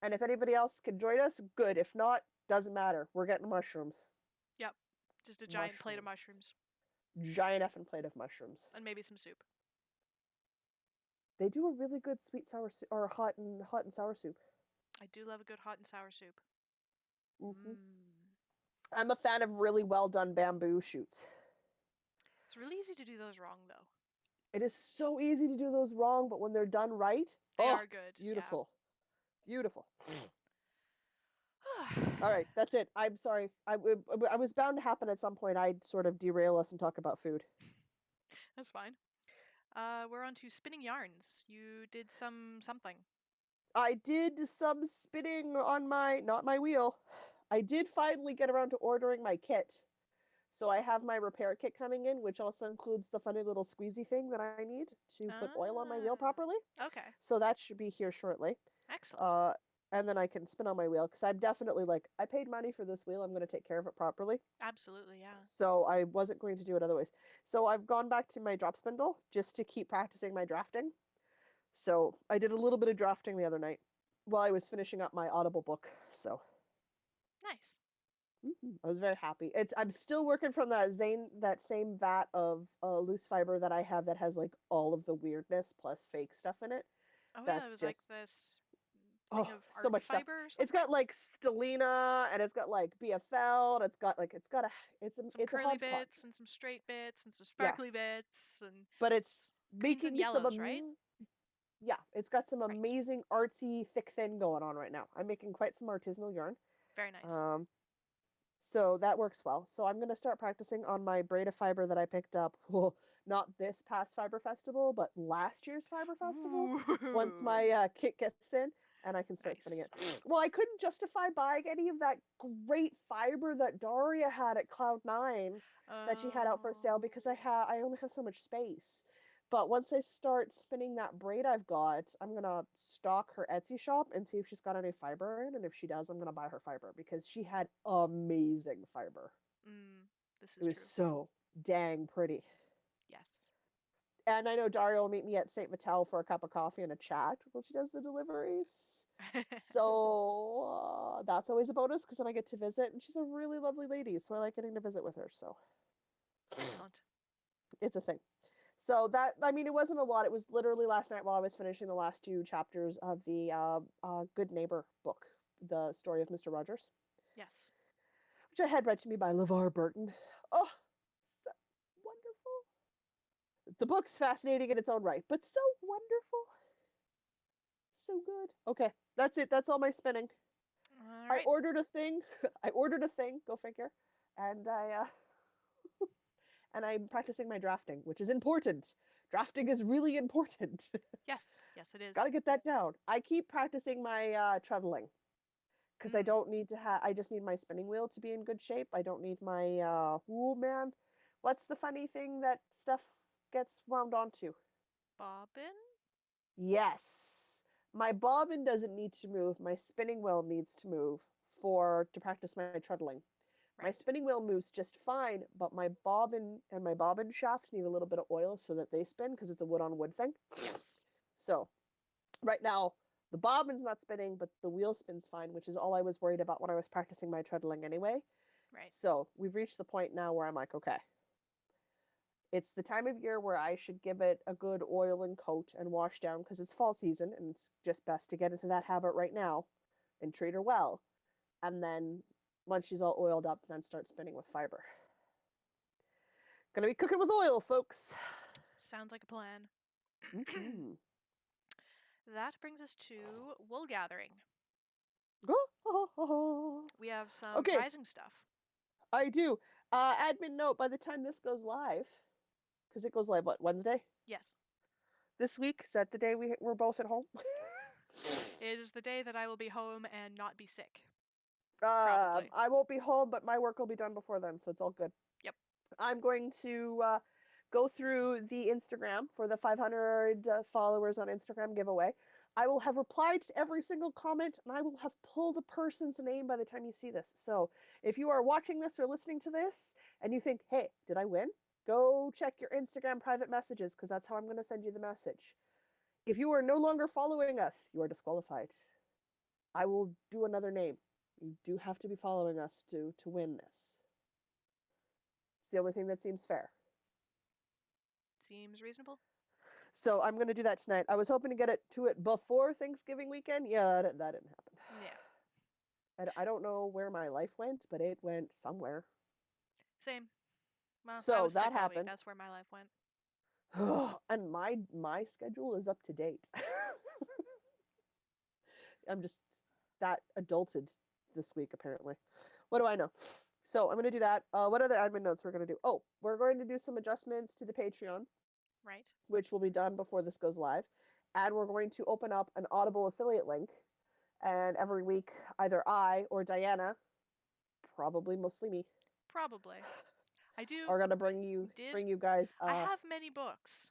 And if anybody else can join us, good. If not, doesn't matter. We're getting mushrooms. Yep. Just a giant plate of Mushrooms. mushrooms Giant effing plate of mushrooms. and maybe some soup. They do a really good sweet sour or hot and sour soup. I do love a good hot and sour soup. Hmm Mmm. I'm a fan of really well done bamboo shoots. It's really easy to do those wrong though. It is so easy to do those wrong, but when they're done right, They oh, are good. Yeah. beautiful. Beautiful. All right, that's it. I'm sorry. I was bound to happen at some point. I'd sort of derail us and talk about food. That's fine. We're on to spinning yarns. You did something. I did some spinning on not my wheel. I did finally get around to ordering my kit. So I have my repair kit coming in, which also includes the funny little squeezy thing that I need to put oil on my wheel properly. Okay. So that should be here shortly. Excellent. Uh, and then I can spin on my wheel because I'm definitely like, I paid money for this wheel. I'm going to take care of it properly. Absolutely, yeah. So I wasn't going to do it otherwise. So I've gone back to my drop spindle just to keep practicing my drafting. So I did a little bit of drafting the other night while I was finishing up my Audible book. So Nice. I was very happy. I'm still working from that same vat of loose fiber that I have that has like all of the weirdness plus fake stuff in it. Oh yeah, it That's was like just this thing oh, of so art much stuff. fiber or It's something. got like stellina and it's got like BFL and it's got Some it's a curly hodgepodge. bits and some straight bits and some Yeah, sparkly bits and but it's greens and making some yellows, right? yeah, it's got some Right. amazing artsy thick thin going on right now. I'm making quite some artisanal yarn. Very nice. Um, so that works well. So I'm gonna start practicing on my braid of fiber that I picked up. Well, not this past Fiber Festival, but last year's Fiber Festival. Once Ooh. my kit gets in, and I can start spinning Nice. it. Well, I couldn't justify buying any of that great fiber that Daria had at Cloud9 that she had out for sale Oh. because I only have so much space. But once I start spinning that braid I've got, I'm gonna stalk her Etsy shop and see if she's got any fiber in, and if she does, I'm gonna buy her fiber because she had amazing fiber. This It is was true. so dang pretty. Yes. And I know Daria will meet me at St. Mattel for a cup of coffee and a chat while she does the deliveries. So that's always a bonus because then I get to visit, and she's a really lovely lady, so I like getting to visit with her. So Excellent. it's a thing. So that I mean, it wasn't a lot. It was literally last night while I was finishing the last two chapters of the Good Neighbor book, the story of Mr. Rogers, Yes. which I had read to me by LeVar Burton. Oh, so wonderful! The book's fascinating in its own right, but so wonderful, so good. Okay, that's it. That's all my spinning. All I right. ordered a thing. I ordered a thing. Go figure. And and I'm practicing my drafting, which is important. Drafting is really important. Yes. Yes, it Got to is. get that down. I keep practicing my treadling because I Mm. don't need to have. I just need my spinning wheel to be in good shape. I don't need my. Oh man, what's the funny thing that stuff gets wound onto? Bobbin? Yes, my bobbin doesn't need to move. My spinning wheel needs to move to practice my treadling. My Right. spinning wheel moves just fine, but my bobbin and my bobbin shaft need a little bit of oil so that they spin because it's a wood on wood thing. Yes. So right now, the bobbin's not spinning, but the wheel spins fine, which is all I was worried about when I was practicing my treadling anyway. Right. So we've reached the point now where I'm like, okay, it's the time of year where I should give it a good oil and coat and wash down because it's fall season and it's just best to get into that habit right now and treat her well. and then once she's all oiled up, then start spinning with fiber. Gonna be cooking with oil, folks. Sounds like a plan. Mm-hmm. That brings us to wool gathering. We have some Okay, rising stuff. I do. Admin note, by the time this goes live, because it goes live, what, Wednesday? Yes. This week? Is that the day we're both at home? It is the day that I will be home and not be sick. Probably. I won't be home, but my work will be done before then, so it's all good. Yep. I'm going to go through the Instagram for the 500 followers on Instagram giveaway. I will have replied to every single comment, and I will have pulled a person's name by the time you see this. So if you are watching this or listening to this, and you think, hey, did I win? Go check your Instagram private messages, because that's how I'm going to send you the message. If you are no longer following us, you are disqualified. I will do another name. You do have to be following us to win this. It's the only thing that seems fair. Seems reasonable. So I'm going to do that tonight. I was hoping to get to it before Thanksgiving weekend. Yeah, that didn't happen. Yeah. I don't know where my life went, but it went somewhere. Same. Well, so I was that sick all happened. week. That's where my life went. And my schedule is up to date. I'm just that adulted this week, apparently. What do I know? So I'm going to do that. What other admin notes we're going to do? Oh, we're going to do some adjustments to the Patreon. Right. Which will be done before this goes live. And we're going to open up an Audible affiliate link. And every week, either I or Diana, probably mostly me, Probably. I do. are going to bring you guys. I have many books.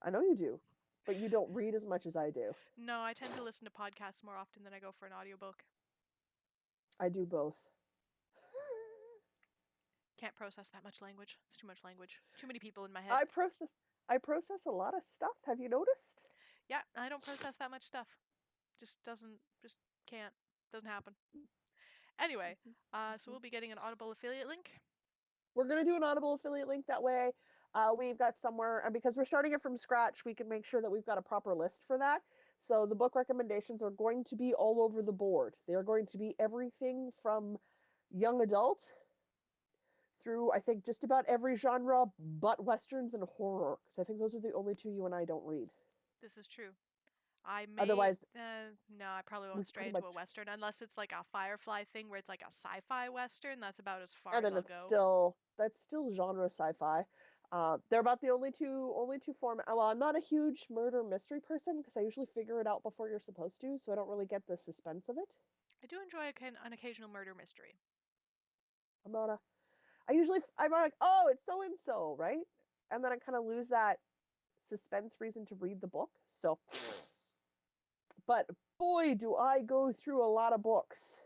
I know you do, but you don't read as much as I do. No, I tend to listen to podcasts more often than I go for an audiobook. I do both. Can't process that much language. It's too much language. Too many people in my head. I process a lot of stuff. Have you noticed? Yeah, I don't process that much stuff. Just can't. Doesn't happen. Anyway, so we'll be getting an Audible affiliate link. We're going to do an Audible affiliate link that way. We've got somewhere, and because we're starting it from scratch, we can make sure that we've got a proper list for that. So the book recommendations are going to be all over the board. They are going to be everything from young adult through, I think, just about every genre but Westerns and horror, because I think those are the only two you and I don't read. This is true. I may. Otherwise, no, I probably won't stray into a Western unless it's like a Firefly thing where it's like a sci-fi Western. That's about as far as I'll go. That's still genre sci-fi. They're about the only two format. Well, I'm not a huge murder mystery person because I usually figure it out before you're supposed to, so I don't really get the suspense of it. I do enjoy an occasional murder mystery. I'm like, oh, it's so and so, right? And then I kind of lose that suspense reason to read the book. So, but boy, do I go through a lot of books.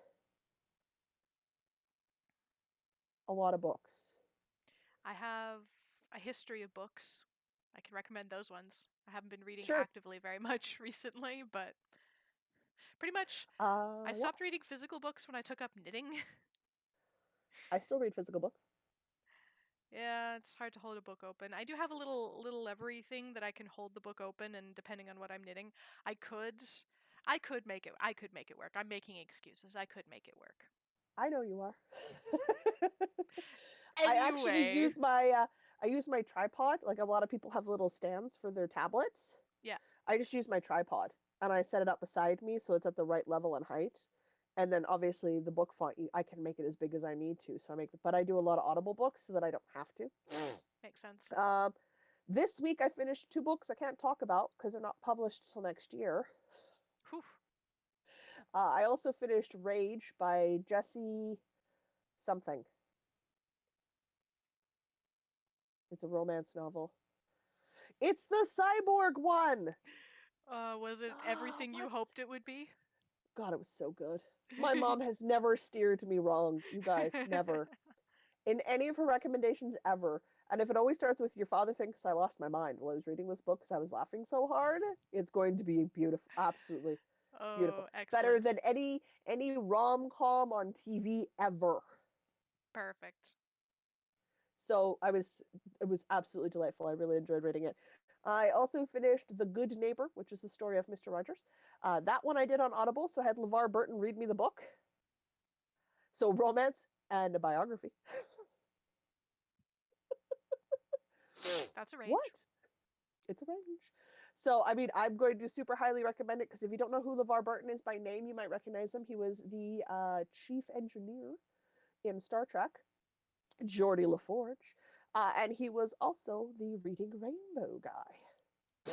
A lot of books. I have a history of books. I can recommend those ones. I haven't been reading actively very much recently, but pretty much I stopped reading physical books when I took up knitting. I still read physical books. Yeah, it's hard to hold a book open. I do have a little levery thing that I can hold the book open, and depending on what I'm knitting, I could make it work. I'm making excuses. I could make it work. I know you are. Anyway. I actually use my tripod. Like a lot of people have little stands for their tablets. Yeah. I just use my tripod and I set it up beside me so it's at the right level and height. And then obviously the book font, I can make it as big as I need to. So but I do a lot of Audible books so that I don't have to. Makes sense. This week I finished 2 books I can't talk about because they're not published till next year. Whew. I also finished Rage by Jesse something. It's a romance novel. It's the cyborg one! Was it everything you hoped it would be? God, it was so good. My mom has never steered me wrong, you guys, never. In any of her recommendations ever. And if it always starts with your father thinks I lost my mind while I was reading this book because I was laughing so hard, it's going to be beautiful. Absolutely beautiful. Excellent. Better than any rom-com on TV ever. Perfect. So it was absolutely delightful. I really enjoyed reading it. I also finished The Good Neighbor, which is the story of Mr. Rogers. That one I did on Audible, so I had LeVar Burton read me the book. So romance and a biography. That's a range. What? It's a range. So, I mean, I'm going to super highly recommend it because if you don't know who LeVar Burton is by name, you might recognize him. He was the chief engineer in Star Trek, Geordi LaForge, and he was also the Reading Rainbow guy.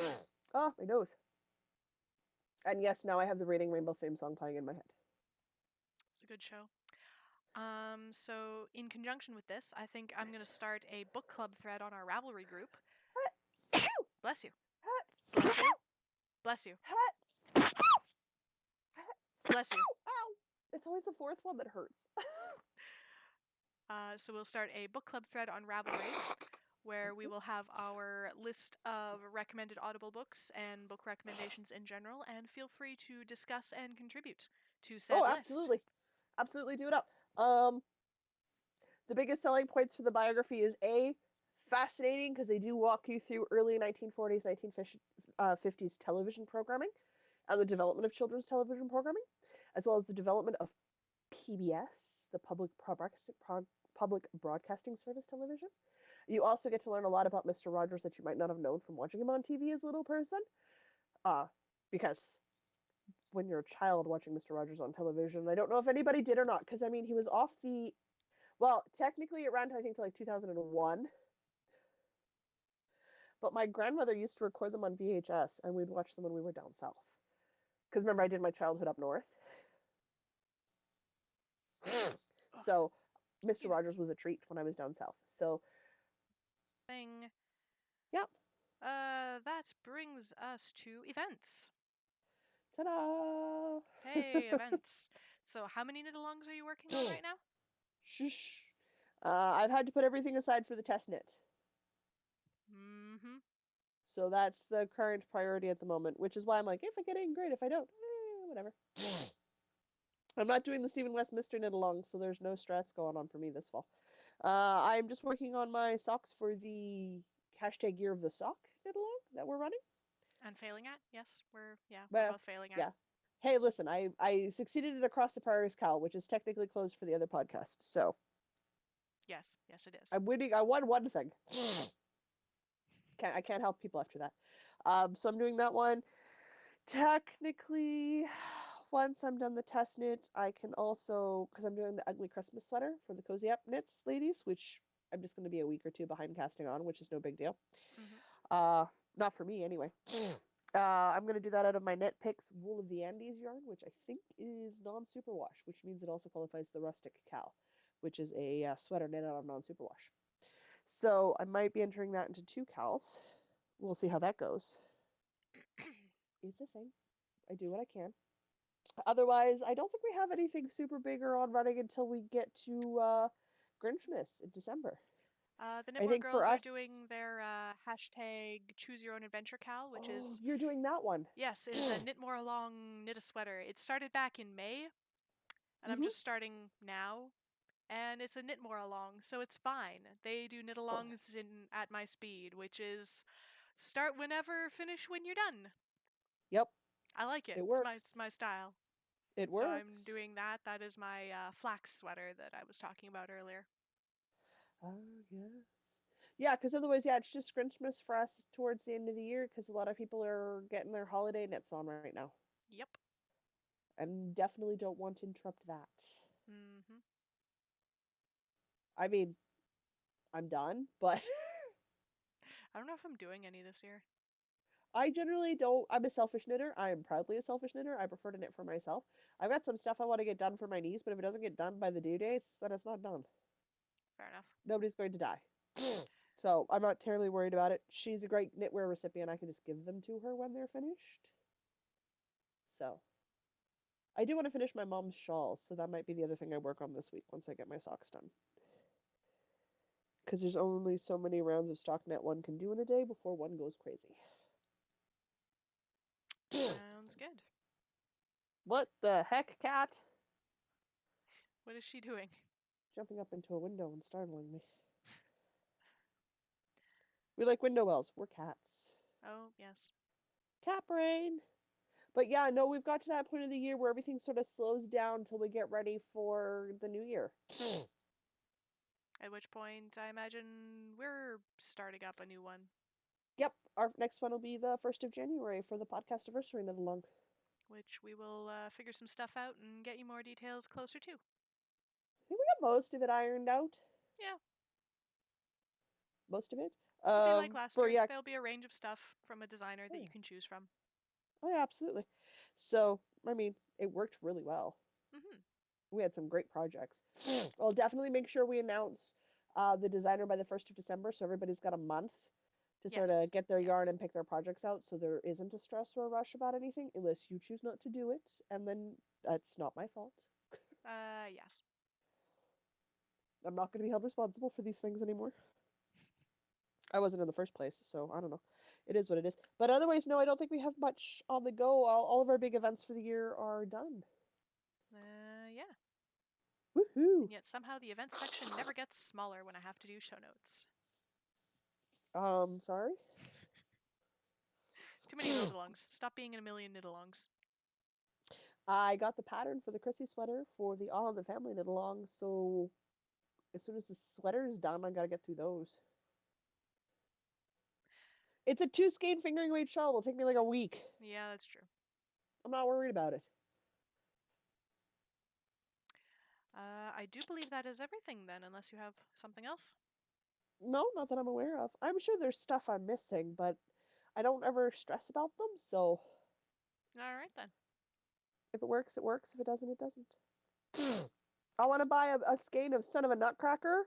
Oh, my nose. And yes, now I have the Reading Rainbow theme song playing in my head. It's a good show. So in conjunction with this, I think I'm going to start a book club thread on our Ravelry group. Bless you. Bless you. Bless you. Bless you. Ow! It's always the fourth one that hurts. So we'll start a book club thread on Ravelry where we will have our list of recommended Audible books and book recommendations in general, and feel free to discuss and contribute to said list. Absolutely. Absolutely do it up. The biggest selling points for the biography is A, fascinating because they do walk you through early 1940s, 1950s television programming and the development of children's television programming, as well as the development of PBS, the Public Broadcasting Service television. You also get to learn a lot about Mr. Rogers that you might not have known from watching him on TV as a little person. Because when you're a child watching Mr. Rogers on television, I don't know if anybody did or not, because I mean, he was off the. Well, technically it ran, I think, to like 2001. But my grandmother used to record them on VHS, and we'd watch them when we were down south. Because remember, I did my childhood up north. So Mr. Rogers was a treat when I was down south. So. Yep. That brings us to events. Ta-da! Hey, events. So how many knit-alongs are you working on right now? Shush. I've had to put everything aside for the test knit. Mm-hmm. So that's the current priority at the moment, which is why I'm like, if I get in, great. If I don't, whatever. I'm not doing the Stephen Westminster knit along, so there's no stress going on for me this fall. I'm just working on my socks for the hashtag Year of the Sock knit along that we're running. And failing at? Yes, we're both failing at. Yeah. Hey, listen, I succeeded at Across the Prairies Cal, which is technically closed for the other podcast, so. Yes, it is. I'm winning. I won one thing. I can't help people after that. So I'm doing that one. Technically, once I'm done the test knit, I can also, because I'm doing the ugly Christmas sweater for the Cozy Up Knits ladies, which I'm just going to be a week or two behind casting on, which is no big deal. Mm-hmm. Not for me anyway. I'm going to do that out of my Knit Picks Wool of the Andes yarn, which I think is non-superwash, which means it also qualifies the Rustic Cal, which is a sweater knit out of non-superwash. So I might be entering that into 2 cals. We'll see how that goes. It's a thing. I do what I can. Otherwise, I don't think we have anything super big or on running until we get to Grinchmas in December. The Knitmore girls are doing their hashtag Choose Your Own Adventure Cal, which is... You're doing that one. Yes, it is a Knitmore Along Knit a Sweater. It started back in May, and I'm just starting now. And it's a Knitmore Along, so it's fine. They do knit-alongs at my speed, which is start whenever, finish when you're done. Yep. I like it. It's my style. It works. So I'm doing that. That is my flax sweater that I was talking about earlier. Yes. Yeah, because otherwise, it's just Grinchmas for us towards the end of the year because a lot of people are getting their holiday knits on right now. Yep. And definitely don't want to interrupt that. Mm-hmm. I mean, I'm done, but... I don't know if I'm doing any this year. I generally don't. I'm a selfish knitter. I am proudly a selfish knitter. I prefer to knit for myself. I've got some stuff I want to get done for my niece, but if it doesn't get done by the due dates, then it's not done. Fair enough. Nobody's going to die. So I'm not terribly worried about it. She's a great knitwear recipient. I can just give them to her when they're finished. So I do want to finish my mom's shawls, so that might be the other thing I work on this week once I get my socks done. Because there's only so many rounds of stockinette one can do in a day before one goes crazy. Sounds good. What the heck, cat? What is she doing? Jumping up into a window and startling me. We like window wells. We're cats. Oh, yes. Cat brain. But yeah, no, we've got to that point of the year where everything sort of slows down until we get ready for the new year. At which point, I imagine we're starting up a new one. Yep, our next one will be the 1st of January for the podcast anniversary knit along. Which we will figure some stuff out and get you more details closer to. I think we got most of it ironed out. Yeah. Most of it. It'll be like last year. Yeah. There'll be a range of stuff from a designer that you can choose from. Oh yeah, absolutely. So, I mean, it worked really well. We had some great projects. I'll definitely make sure we announce the designer by the 1st of December, so everybody's got a month to sort of get their yarn and pick their projects out, so there isn't a stress or a rush about anything, unless you choose not to do it, and then that's not my fault. Yes. I'm not going to be held responsible for these things anymore. I wasn't in the first place, so I don't know. It is what it is. But otherwise, no, I don't think we have much on the go. All of our big events for the year are done. Yeah. Woohoo! And yet somehow the events section never gets smaller when I have to do show notes. Sorry? Too many knit-alongs. Stop being in a million knit-alongs. I got the pattern for the Chrissy sweater for the All in the Family knit-along, so as soon as the sweater is done, I gotta get through those. It's a 2-skein fingering weight shawl. It'll take me like a week. Yeah, that's true. I'm not worried about it. I do believe that is everything then, unless you have something else. No, not that I'm aware of. I'm sure there's stuff I'm missing, but I don't ever stress about them, so... Alright then. If it works, it works. If it doesn't, it doesn't. I want to buy a skein of Son of a Nutcracker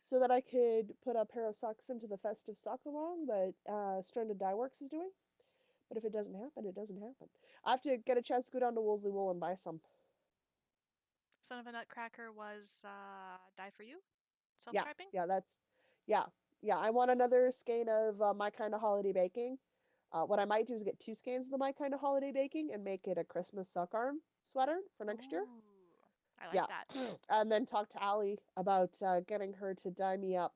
so that I could put a pair of socks into the festive sock along that Stranded Dye Works is doing. But if it doesn't happen, it doesn't happen. I have to get a chance to go down to Woolsey Wool and buy some. Son of a Nutcracker was Dye for You? Self-striping? Yeah, I want another skein of My Kind of Holiday Baking. What I might do is get 2 skeins of the My Kind of Holiday Baking and make it a Christmas sock arm sweater for next year. I like that. And then talk to Allie about getting her to dye me up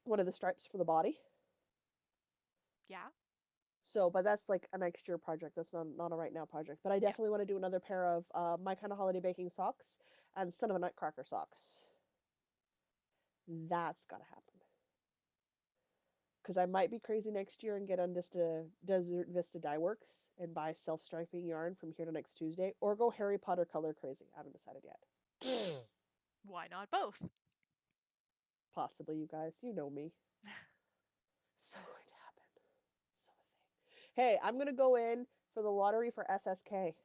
one of the stripes for the body. Yeah. So, but that's like a next year project. That's not a right now project. But I definitely want to do another pair of My Kind of Holiday Baking socks and Son of a Nutcracker socks. That's gotta happen. Because I might be crazy next year and get on Desert Vista Dye Works and buy self-striping yarn from here to next Tuesday, or go Harry Potter color crazy. I haven't decided yet. Why not both? Possibly, you guys. You know me. So going to happen. So insane. Hey, I'm going to go in for the lottery for SSK.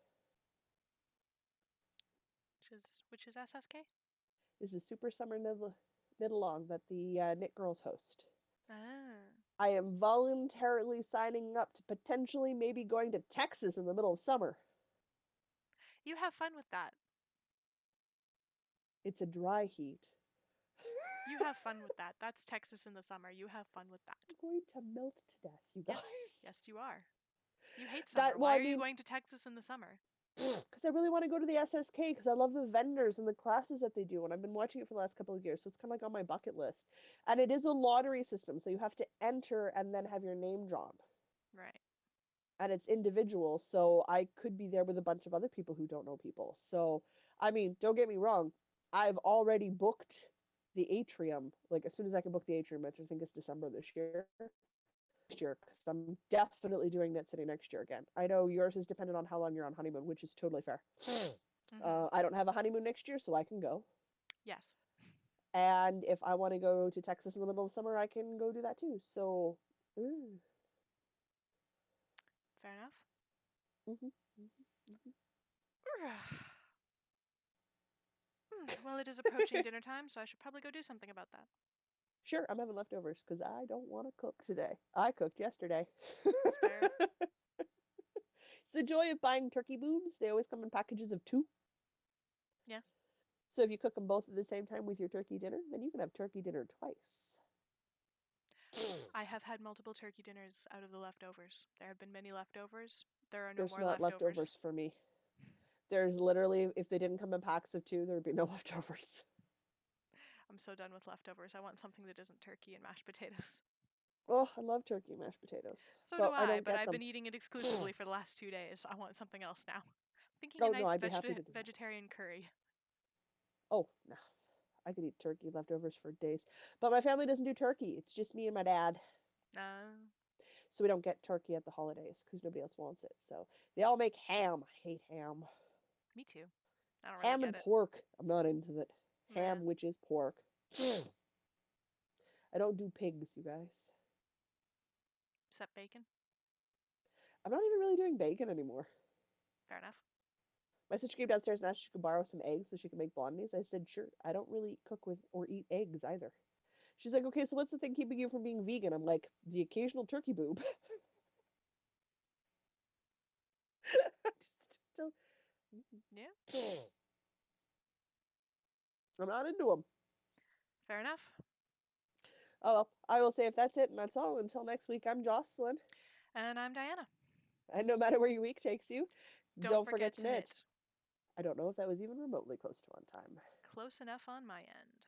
Which is SSK? This is Super Summer Knit Along that the Knit Girls host. Ah. I am voluntarily signing up to potentially maybe going to Texas in the middle of summer. You have fun with that. It's a dry heat. You have fun with that. That's Texas in the summer. You have fun with that. I'm going to melt to death, you guys. Yes, you are. You hate summer. Why are you going to Texas in the summer? Because I really want to go to the SSK because I love the vendors and the classes that they do, and I've been watching it for the last couple of years, so it's kind of like on my bucket list. And it is a lottery system, so you have to enter and then have your name drawn. Right. And it's individual, so I could be there with a bunch of other people who don't know people. So, I mean, don't get me wrong, I've already booked the atrium, like as soon as I can book the atrium, which I think is December this year. Because I'm definitely doing Knit City next year again. I know yours is dependent on how long you're on honeymoon, which is totally fair. I don't have a honeymoon next year, so I can go. Yes. And if I want to go to Texas in the middle of summer, I can go do that too. So, fair enough. Well, it is approaching dinner time, so I should probably go do something about that. Sure, I'm having leftovers because I don't want to cook today. I cooked yesterday. That's fair. It's the joy of buying turkey booms. They always come in packages of 2. Yes. So if you cook them both at the same time with your turkey dinner, then you can have turkey dinner twice. I have had multiple turkey dinners out of the leftovers. There have been many leftovers. There are no There's more not leftovers for me. There's literally, if they didn't come in packs of 2, there would be no leftovers. I'm so done with leftovers. I want something that isn't turkey and mashed potatoes. Oh, I love turkey and mashed potatoes. So But do I I, don't but get I've them. been eating it exclusively for the last 2 days. I want something else now. Thinking a Oh, no, nice I'd be happy to do that. vegetarian curry. Oh, no. I could eat turkey leftovers for days. But my family doesn't do turkey. It's just me and my dad. So we don't get turkey at the holidays because nobody else wants it. So they all make ham. I hate ham. Me too. I don't really Ham get and it. pork. I'm not into that. Nah. Ham, which is pork. I don't do pigs, you guys. Except bacon. I'm not even really doing bacon anymore. Fair enough. My sister came downstairs and asked if she could borrow some eggs so she could make blondies. I said, sure. I don't really cook with or eat eggs either. She's like, okay, so what's the thing keeping you from being vegan? I'm like, the occasional turkey boob. Just don't. Yeah. I'm not into them. Fair enough. Oh well, I will say if that's it and that's all, until next week, I'm Jocelyn. And I'm Diana. And no matter where your week takes you, Don't forget forget to to knit. knit. I don't know if that was even remotely close to on time. Close enough on my end.